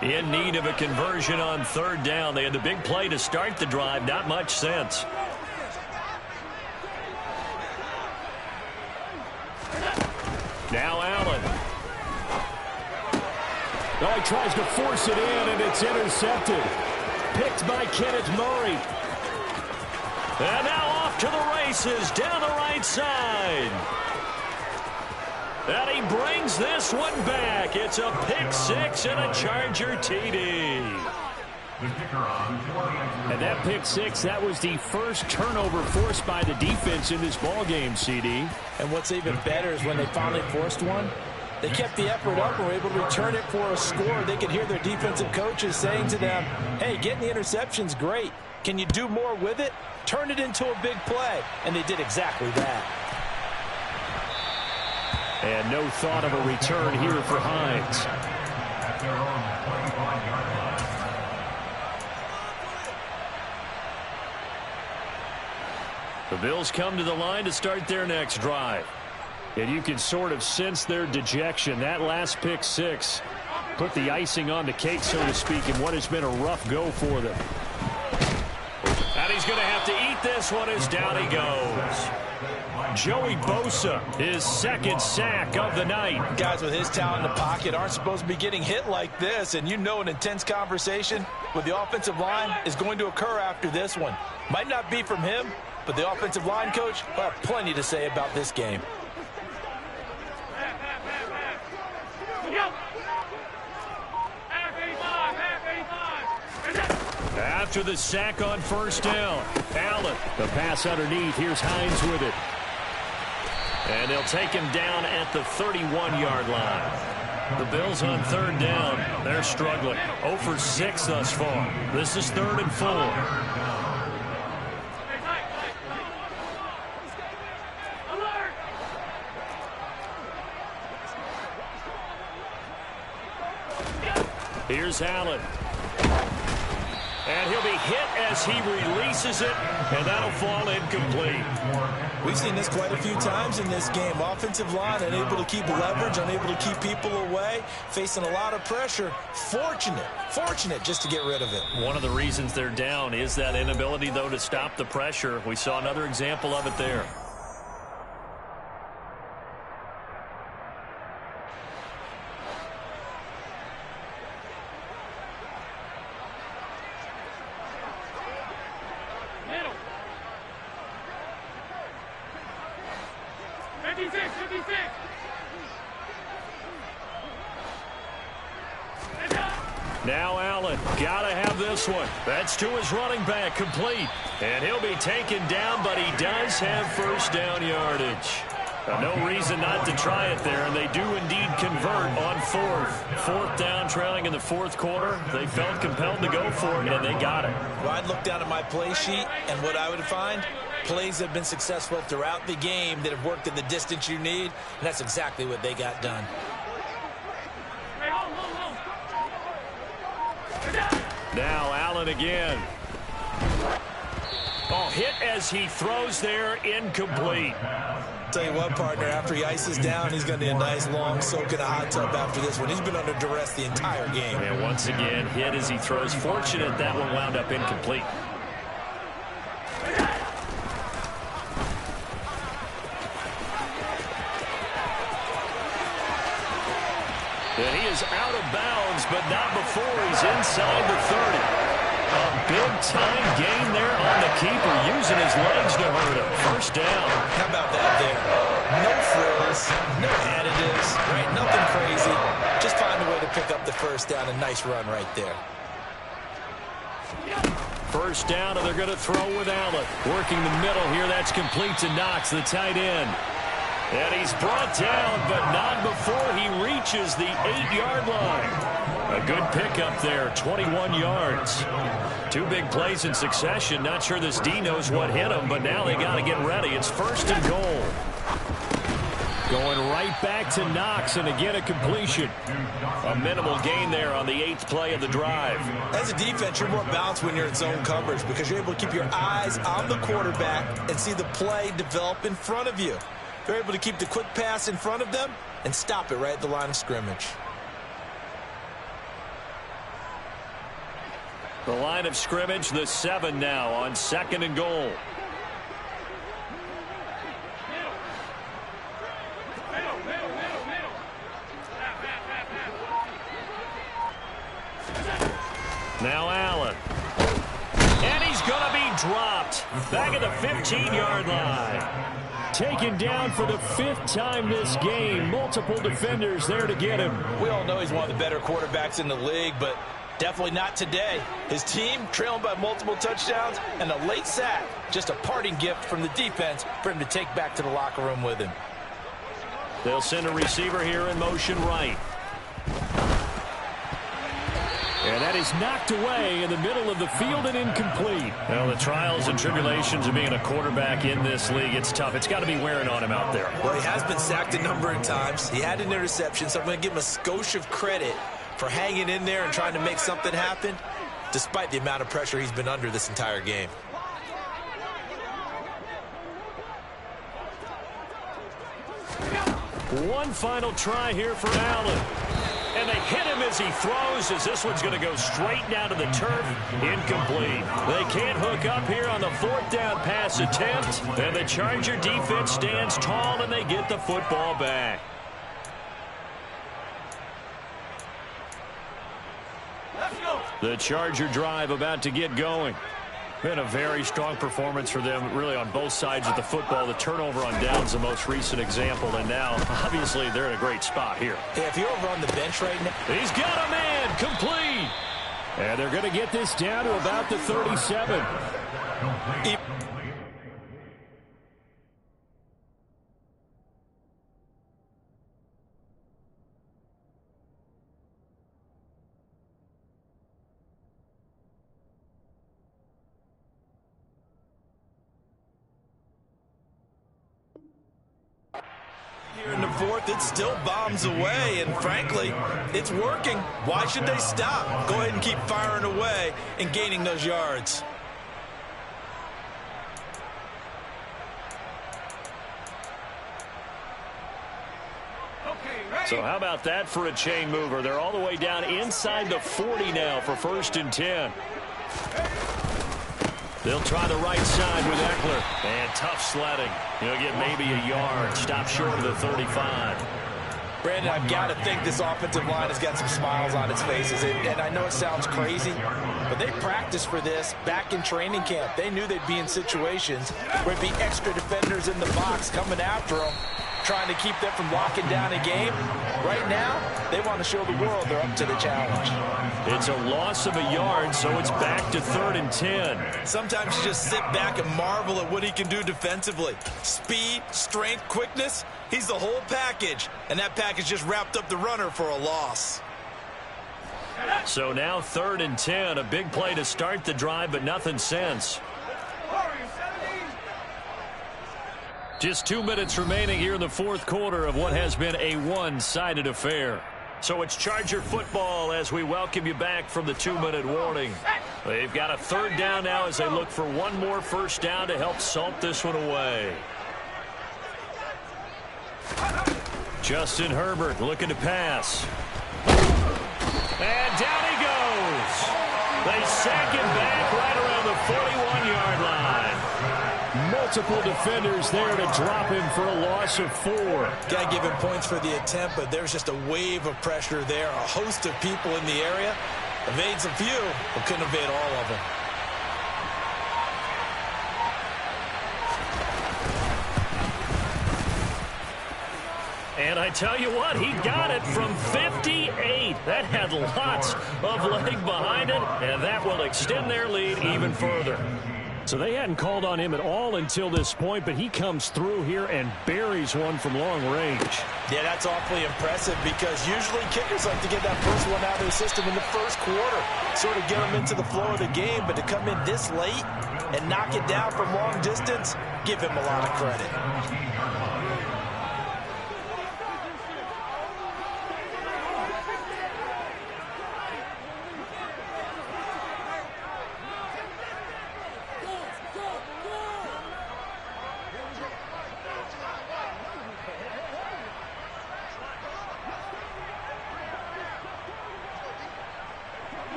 S2: In need of a conversion on 3rd down. They had the big play to start the drive. Not much sense. Now Allen. Oh, he tries to force it in, and it's intercepted. Picked by Kenneth Murray. And now off to the races down the right side. And he brings this one back. It's a pick 6 and a Charger TD. And that pick 6, that was the first turnover forced by the defense in this ballgame, CD.
S3: And what's even better is when they finally forced one, they kept the effort up and were able to return it for a score. They could hear their defensive coaches saying to them, hey, getting the interception's great. Can you do more with it? Turn it into a big play. And they did exactly that.
S2: And no thought of a return here for Hines. The Bills come to the line to start their next drive. And you can sort of sense their dejection. That last pick 6 put the icing on the cake, so to speak, in what has been a rough go for them. And he's going to have to eat this one as down he goes. Joey Bosa, his 2nd sack of the night.
S3: Guys with his talent in the pocket aren't supposed to be getting hit like this, and you know an intense conversation with the offensive line is going to occur after this one. Might not be from him, but the offensive line coach will have plenty to say about this game.
S2: After the sack on 1st down, Allen, the pass underneath. Here's Hines with it. And they'll take him down at the 31-yard line. The Bills on 3rd down. They're struggling. 0 for 6 thus far. This is 3rd and 4. Here's Allen. And he'll be hit as he releases it, and that'll fall incomplete.
S3: We've seen this quite a few times in this game. Offensive line unable to keep leverage, unable to keep people away, facing a lot of pressure. Fortunate just to get rid of it.
S2: One of the reasons they're down is that inability, though, to stop the pressure. We saw another example of it there. Now Allen, gotta have this one. That's to his running back, complete. And he'll be taken down, but he does have 1st down yardage. No reason not to try it there, and they do indeed convert on 4th. 4th down, trailing in the 4th quarter. They felt compelled to go for it, and they got it.
S3: Well, I'd look down at my play sheet, and what I would find, plays have been successful throughout the game that have worked at the distance you need, and that's exactly what they got done.
S2: Now Allen again. Oh, hit as he throws there, incomplete.
S3: Tell you what, partner, after he ices down, he's going to need a nice long soak in a hot tub after this one. He's been under duress the entire game.
S2: And once again, hit as he throws. Fortunate that one wound up incomplete. And he is out of bounds, but not before he's inside the 30. A big-time gain there on the keeper, using his legs to hurt him. 1st down.
S3: How about that there? No frills, no additives, right? Nothing crazy. Just find a way to pick up the first down. A nice run right there.
S2: First down, and they're going to throw with Allen. Working the middle here. That's complete to Knox, the tight end. And he's brought down, but not before he reaches the 8-yard line. A good pickup there, 21 yards. Two big plays in succession. Not sure this D knows what hit him, but now they got to get ready. It's first and goal. Going right back to Knox, and again a completion. A minimal gain there on the 8th play of the drive.
S3: As a defense, you're more balanced when you're in zone coverage because you're able to keep your eyes on the quarterback and see the play develop in front of you. They're able to keep the quick pass in front of them and stop it right at the line of scrimmage.
S2: The line of scrimmage, the 7 now on 2nd and goal. Now Allen. And he's going to be dropped. Back at the 15-yard line. Taken down for the 5th time this game. Multiple defenders there to get him.
S3: We all know he's one of the better quarterbacks in the league, but definitely not today. His team trailing by multiple touchdowns and a late sack. Just a parting gift from the defense for him to take back to the locker room with him.
S2: They'll send a receiver here in motion right. And that is knocked away in the middle of the field and incomplete. Well, the trials and tribulations of being a quarterback in this league, it's tough. It's got to be wearing on him out there.
S3: Well, he has been sacked a number of times. He had an interception, so I'm going to give him a skosh of credit for hanging in there and trying to make something happen, despite the amount of pressure he's been under this entire game.
S2: One final try here for Allen. And they hit him as he throws, as this one's going to go straight down to the turf. Incomplete. They can't hook up here on the 4th down pass attempt. And the Charger defense stands tall, and they get the football back. The Charger drive about to get going. Been a very strong performance for them, really, on both sides of the football. The turnover on downs, the most recent example, and now, obviously, they're in a great spot here.
S3: Yeah, if you're over on the bench right now.
S2: He's got a man, complete. And they're going to get this down to about the 37.
S3: Here in the 4th, it still bombs away, and frankly, it's working. Why should they stop? Go ahead and keep firing away and gaining those yards.
S2: So how about that for a chain mover? They're all the way down inside the 40 now for 1st and 10. They'll try the right side with Eckler. And tough sledding. He'll get maybe a yard. Stop short of the 35.
S3: Brandon, I've got to think this offensive line has got some smiles on its faces. And I know it sounds crazy, but they practiced for this back in training camp. They knew they'd be in situations where it'd be extra defenders in the box coming after them, trying to keep them from locking down a game. Right now, they want to show the world they're up to the challenge.
S2: It's a loss of a yard, so it's back to 3rd and 10.
S3: Sometimes you just sit back and marvel at what he can do defensively. Speed, strength, quickness, he's the whole package. And that package just wrapped up the runner for a loss.
S2: So now 3rd and 10, a big play to start the drive, but nothing since. Just 2 minutes remaining here in the 4th quarter of what has been a one-sided affair. So it's Charger football as we welcome you back from the 2-minute warning. They've got a 3rd down now as they look for one more first down to help salt this one away. Justin Herbert looking to pass. And down he goes. They sack him back right around the 41-yard line. Multiple defenders there to drop him for a loss of 4.
S3: Got to give him points for the attempt, but there's just a wave of pressure there. A host of people in the area. Evades a few, but couldn't evade all of them.
S2: And I tell you what, he got it from 58. That had lots of leg behind it, and that will extend their lead even further. So they hadn't called on him at all until this point, but he comes through here and buries one from long range.
S3: Yeah, that's awfully impressive because usually kickers like to get that first one out of their system in the first quarter, sort of get them into the flow of the game, but to come in this late and knock it down from long distance, give him a lot of credit.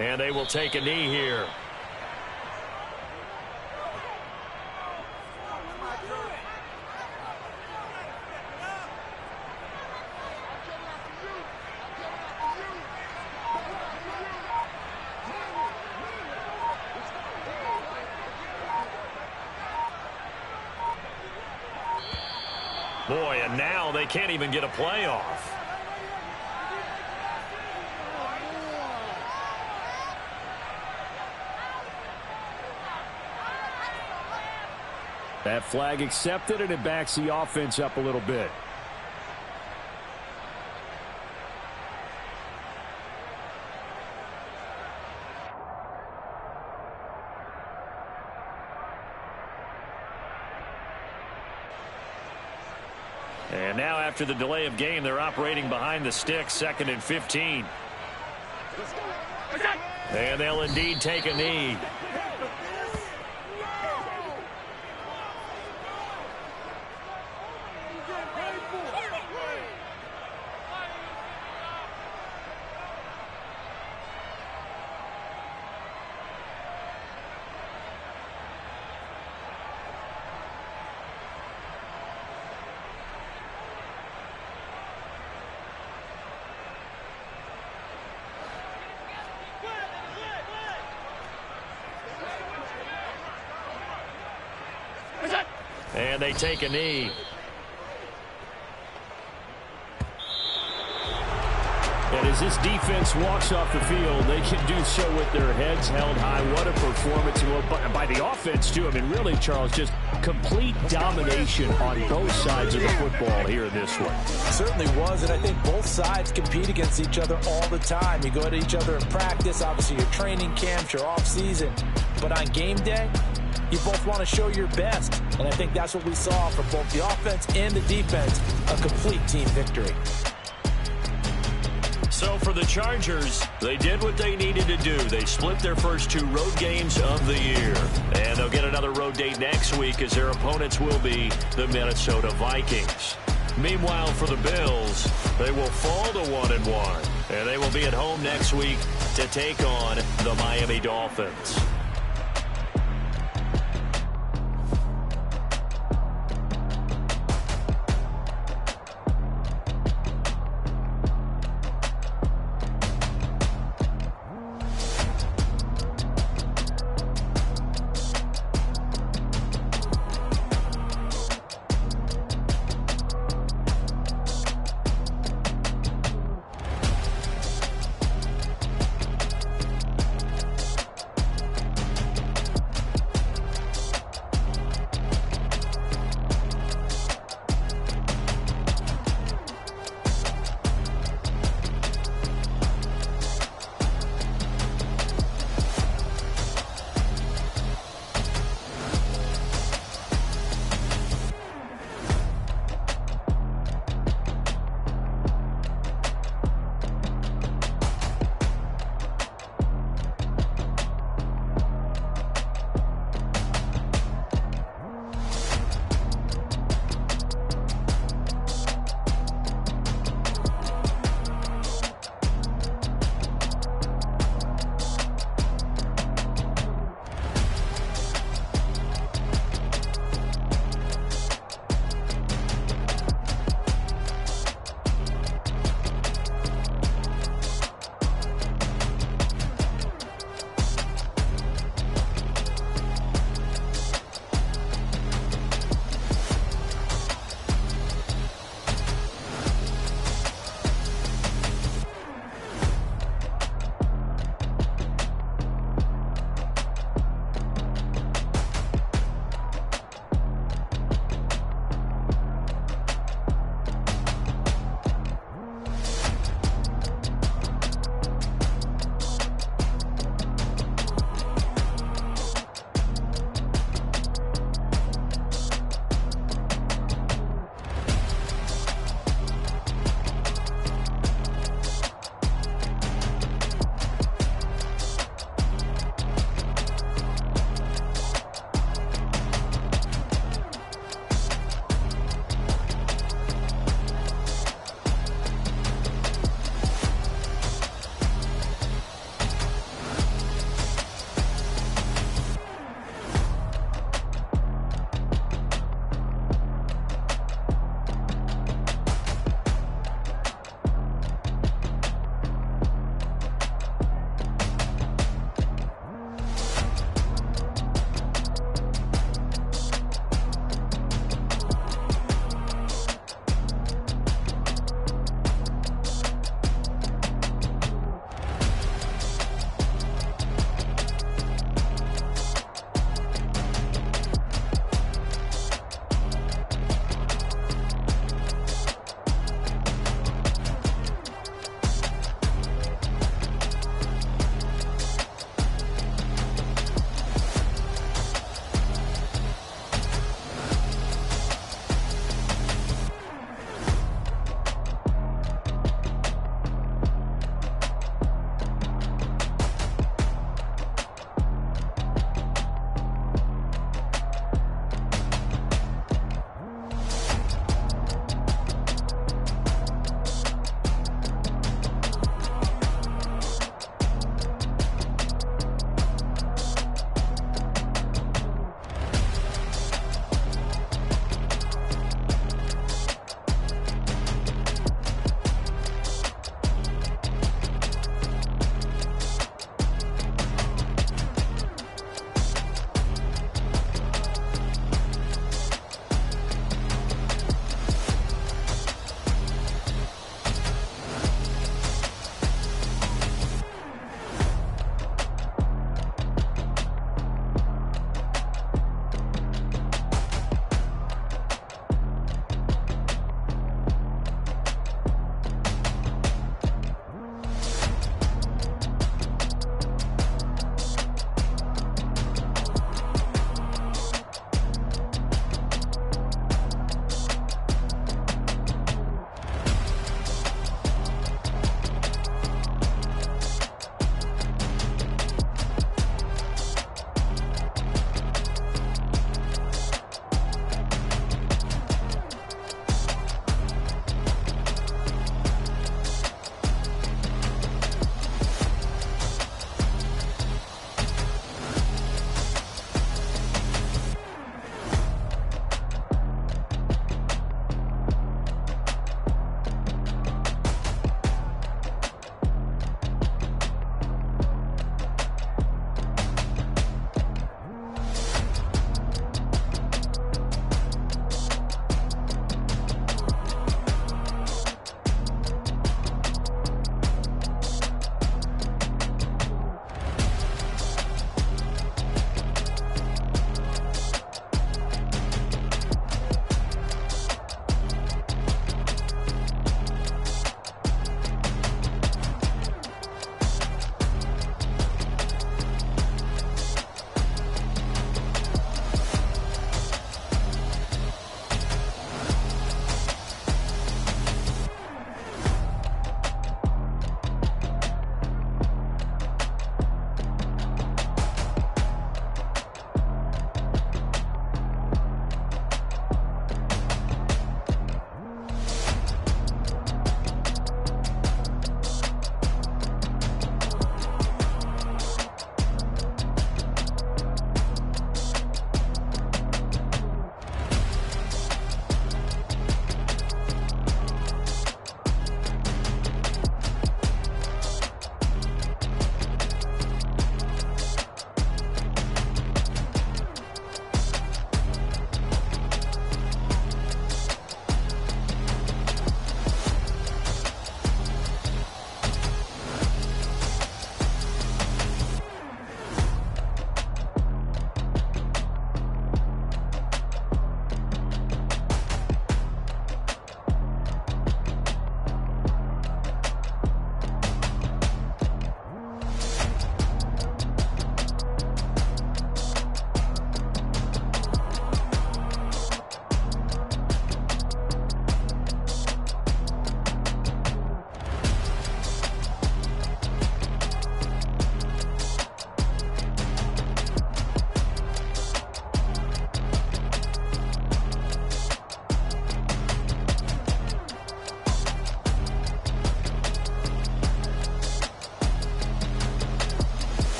S2: And they will take a knee here. Boy, and now they can't even get a play off. That flag accepted, and it backs the offense up a little bit. And now after the delay of game, they're operating behind the sticks, 2nd and 15. And they'll indeed take a knee. And they take a knee. And as this defense walks off the field, they can do so with their heads held high. What a performance by the offense, too. I mean, really, Charles, just complete domination on both sides of the football here in this one.
S3: Certainly was, and I think both sides compete against each other all the time. You go at each other in practice, obviously your training camps, your off-season. But on game day, you both want to show your best. And I think that's what we saw from both the offense and the defense, a complete team victory.
S2: So for the Chargers, they did what they needed to do. They split their first 2 road games of the year. And they'll get another road date next week as their opponents will be the Minnesota Vikings. Meanwhile, for the Bills, they will fall to 1-1. And they will be at home next week to take on the Miami Dolphins.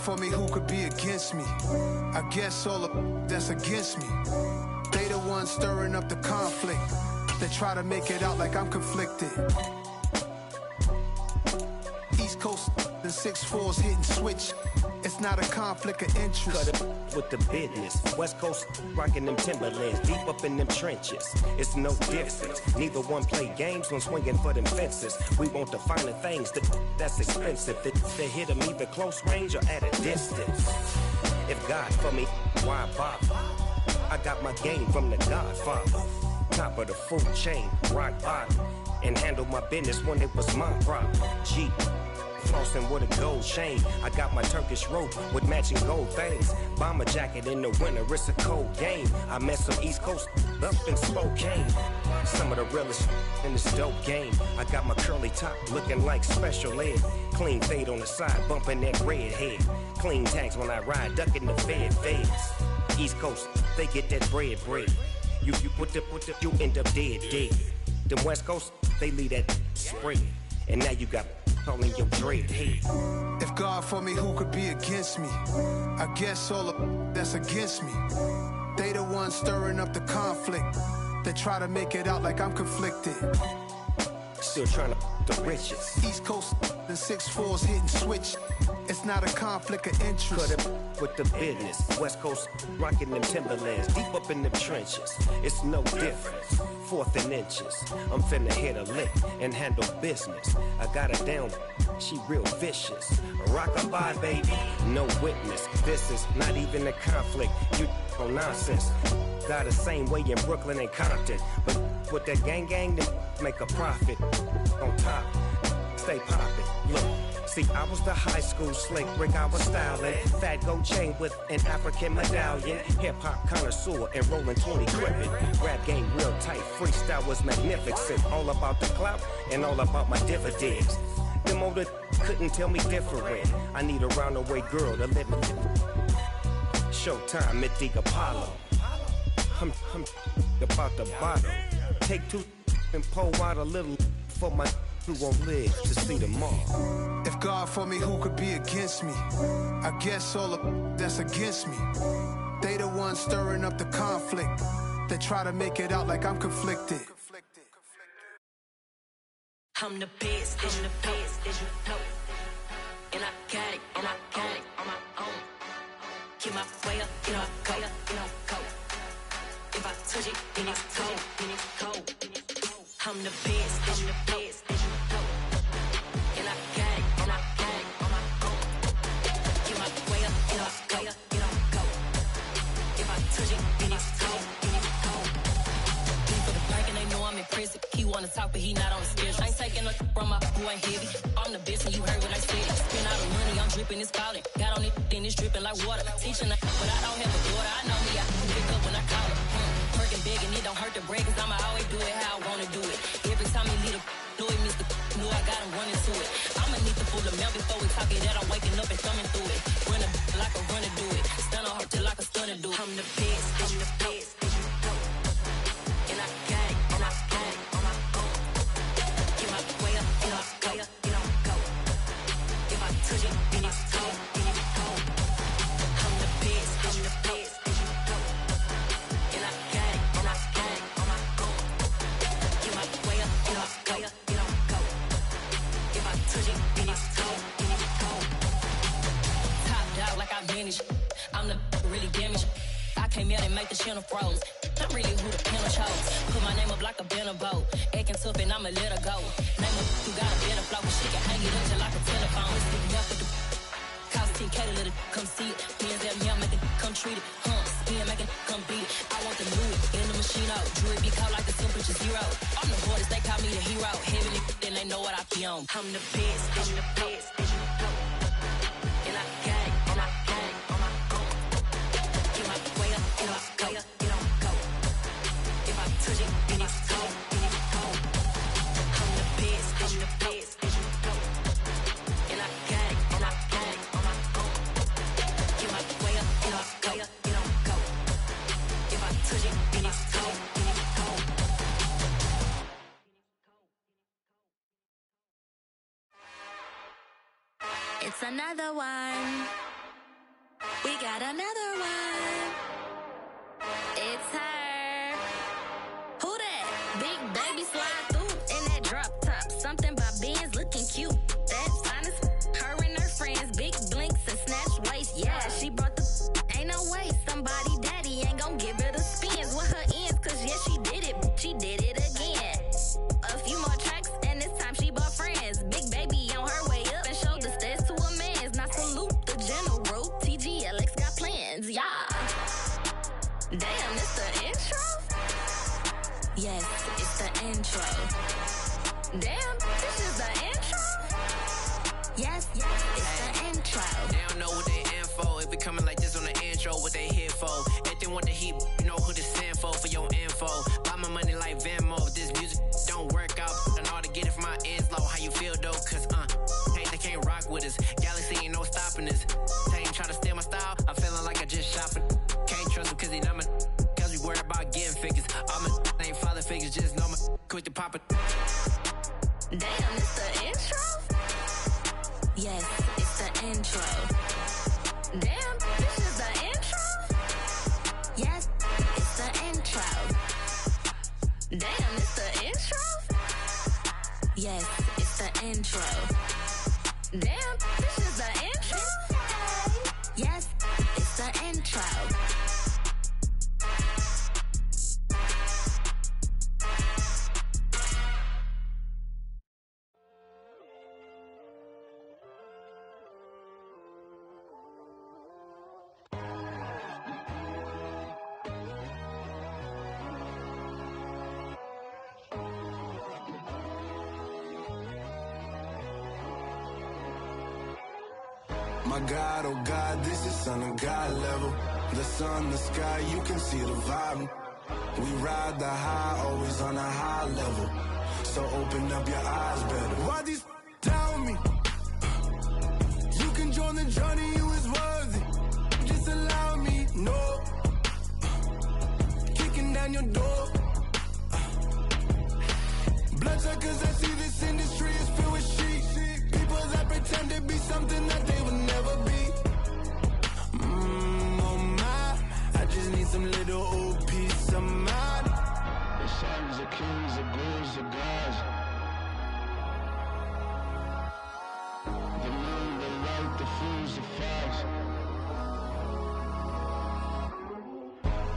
S1: for me, who could be against me? I guess all of that's against me. They the ones stirring up the conflict. They try to make it out like I'm conflicted. East Coast, the 6'4s hitting switch. It's not a conflict of interest.
S4: Cut it with the business. West Coast rocking them Timberlands, deep up in them trenches. It's no difference. Neither one play games when swinging for them fences. We want the finer things that's expensive. They hit them either close range or at a distance. If God for me, why bother? I got my game from the Godfather. Top of the food chain, rock bottom. And handle my business when it was my problem. G. Flossing with a gold chain. I got my Turkish rope with matching gold things. Bomber jacket in the winter, it's a cold game. I met some East Coast up in Spokane. Some of the realest in this dope game. I got my curly top looking like special ed. Clean fade on the side, bumping that red head. Clean tags when I ride, ducking the feds. East Coast, they get that bread. You put the, you end up dead. Them West Coast, they leave that spread. And now you got calling your dread head.
S1: If God for me, who could be against me? I guess all of that's against me. They the ones stirring up the conflict. They try to make it out like I'm conflicted.
S4: Still trying to the riches.
S1: East Coast, the 6'4s hitting switch. It's not a conflict of interest.
S4: Cut it with the business. West Coast rocking them Timberlands, deep up in them trenches. It's no difference. 4th and inches. I'm finna hit a lick and handle business. I got her down, she real vicious. Rockabye, baby, no witness. This is not even a conflict. You on nonsense. Got the same way in Brooklyn and Compton. But with that gang, then make a profit. On top, stay poppin'. Look. See, I was the high school slick Rick, I was styling. Fat gold chain with an African medallion. Hip-hop connoisseur and rolling 20 gripping. Rap game real tight, freestyle was magnificent. All about the clout and all about my dividends. Them older couldn't tell me different. I need a roundaway girl to live in. Showtime at the Apollo. I'm about the bottle. Take 2 and pour out a little for my who won't live to see tomorrow.
S1: If God for me, who could be against me? I guess all of that's against me. They the ones stirring up the conflict. They try to make it out like I'm conflicted.
S5: I'm the best, as you know. And I got it on my own. Get my way up, go. If I touch it, then it's cold. I'm the best, as you know. And I got it on my own. Get my way up, go. If I touch it, then it's cold. People the bank and they know I'm in prison. He wanna talk, but he not on the schedule. I ain't taking no from my boy heavy. I'm the best and you heard what I said. Spend all the money, I'm dripping, it's falling. Got on it, then it's dripping like water. Teaching her, but I don't have a daughter. I know me, I can pick up when I call her. Working big and it don't hurt to break, cause I'ma always do it how I wanna do it. Every time he lead a Louis, Mr. Know I got him running to it. I'ma need to pull the mouth before we talk it that I'm waking up and thumbing through it. Run a like a runner do it. Stun on her till like a stunner do it. I'm the best, as you know. And I got it on my own. Get my way up, go. If I touch it, then it's cold. I'm the best, as you know. And I got it on my own. Get my way up, go. If I touch it, then it's cold. Top dog like I vanished. I'm the really damaged. I came out and make the channel froze. I'm really who the panel chose. Put my name up like a banner boat. Acting tough and I'ma let her go. Name her who got a better flow. She can hang it up just like a telephone. Sticking up with the cost 10K to let it come see it. Hands out me, I make it come treat it. Spin, make it come beat it. I want the new in the machine out. Jewelry be cold like the temperature 0. I'm the hardest, they call me the hero. Heavy then they know what I be on. I'm the best, as you know. And I got it on my own. Get my way up, go. If I touch it, then it's cold. I'm the best, as you know. And I got it on my own. Get my way up, go. If I touch it, then it's cold.
S6: It's another one.
S5: We got another one. It's her. Who that? Big baby slide through in that drop top. Something by Benz looking cute. That's honest. Her and her friends, big blinks and snatch waist. Yeah, she brought the. Ain't no way somebody daddy ain't gon' give her the spins with her ends. Cause yeah, she did it. She did it again. A few more tracks and this time she bought friends. Big baby on her way up and showed the stats to a man's. Now salute the general. TGLX got plans. Yeah. Damn, it's the intro? Yes, it's the intro. Damn, this is the intro? Yes, it's the intro.
S6: They don't know what they in for. If we coming like this on the intro, what they here for? If they want the heat, you know who to send for your info. Buy my money like Venmo. If this music don't work out, I know how to get it from my ends low. How you feel though? Cause hey, they can't rock with us. Galaxy ain't no stopping this. They ain't trying to steal my style. I'm feeling like I just shopping. Can't trust him cause he numb. Cause we worried about getting figures. All my ain't father figures, just know my quick to pop it.
S5: Damn, it's the intro? Yes, it's the intro. Damn, this is the intro? Yes, it's the intro. Damn, it's the intro? Yes, it's the intro. Damn, this is the intro? Yes, it's the intro.
S7: My God, oh God, this is Son of God level. The sun, the sky, you can see the vibe. We ride the high, always on a high level. So open up your eyes better. Why these tell me? You can join the journey, you is worthy. Just allow me, no. Kicking down your door. Bloodsuckers, I see this industry is filled with sheep. People that pretend to be something that they will never be. Oh my, I just need some little old peace of mind. The sons of kings, the ghouls, the gods. The moon, the light, the fools, the facts.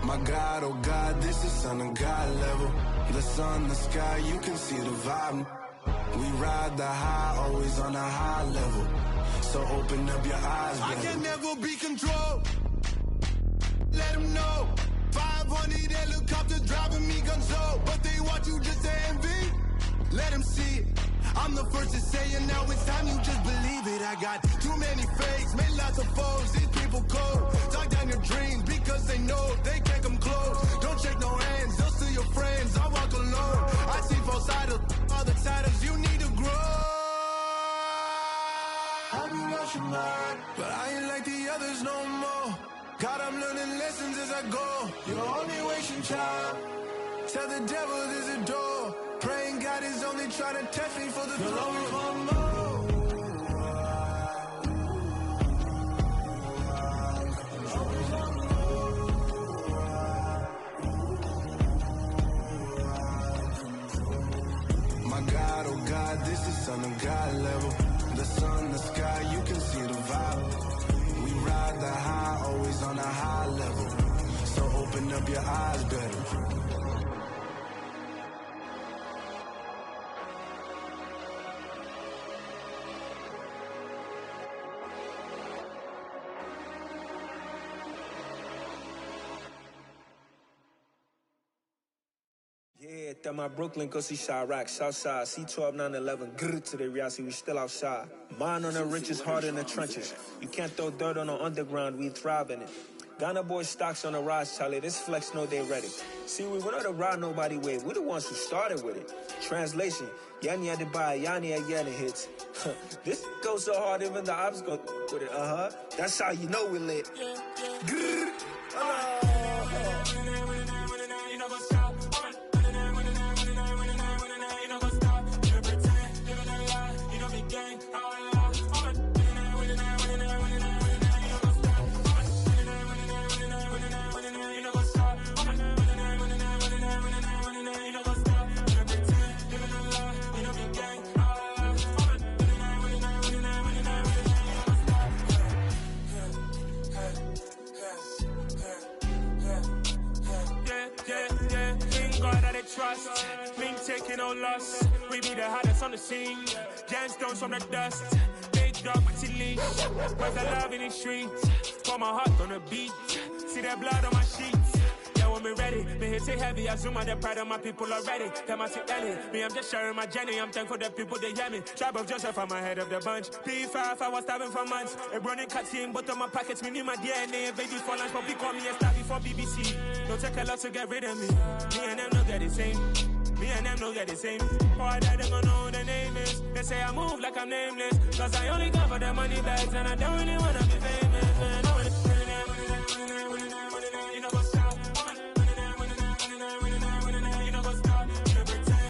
S7: My God, oh God, this is Son of God level. The sun, the sky, you can see the vibe. We ride the high, always on a high level. So open up your eyes, baby. I can never be controlled. Let them know. 500 helicopters driving me gonzo. But they want you just to envy. Let them see it. I'm the first to say it, now it's time you just believe it. I got too many fakes, made lots of foes. These people cold. Talk down your dreams because they know they can't come close. Don't shake no hands, they'll steal your friends. I walk alone. I see false idols, other titles, you need to grow. I be lost your mind, but I ain't like the others no more. God, I'm learning lessons as I go. You're only wasting time. Tell the devil there's a door. Praying God is only trying to test me for the throne. My God, oh God, this is Son of God level. The sun, the sky, you can see the vibe. We ride the high, always on a high level. So open up your eyes better.
S8: Yeah, that my Brooklyn, go see Chirac, Southside, C12, 911, grrr to the reality, we still outside. Mine on the riches, hard in the trenches. You can't throw dirt on the underground, we thrive in it. Ghana boys stocks on the rise, Charlie, this flex know they ready. See, we went on the ride nobody with, we the ones who started with it. Translation, Yani had to buy, Yani again it hits. This goes so hard, even the ops go with it, That's how you know we lit. Grrr, trust. Been taking no loss. We be the hottest on the scene. Gemstones from the dust. Big dog, pretty leash. Where's the love in the streets? Pour my heart on the beat. See that blood on my sheets. Yeah, when me ready, me hit it heavy. I zoom out the pride of my people already. Them I see Ellie. Me, I'm just sharing my journey. I'm thankful that people they hear me. Tribe of Joseph, I'm ahead of the bunch. P5, I was starving for months. A running cut team, but on my pockets, me need my DNA. Baby for lunch, but we call me a star before BBC. Don't take a lot to get rid of me. Me and them no get the same. Me and them no get the same. Boy, that they gonna know who the name is. They say I move like I'm nameless. Cause I only got for the money bags and I don't really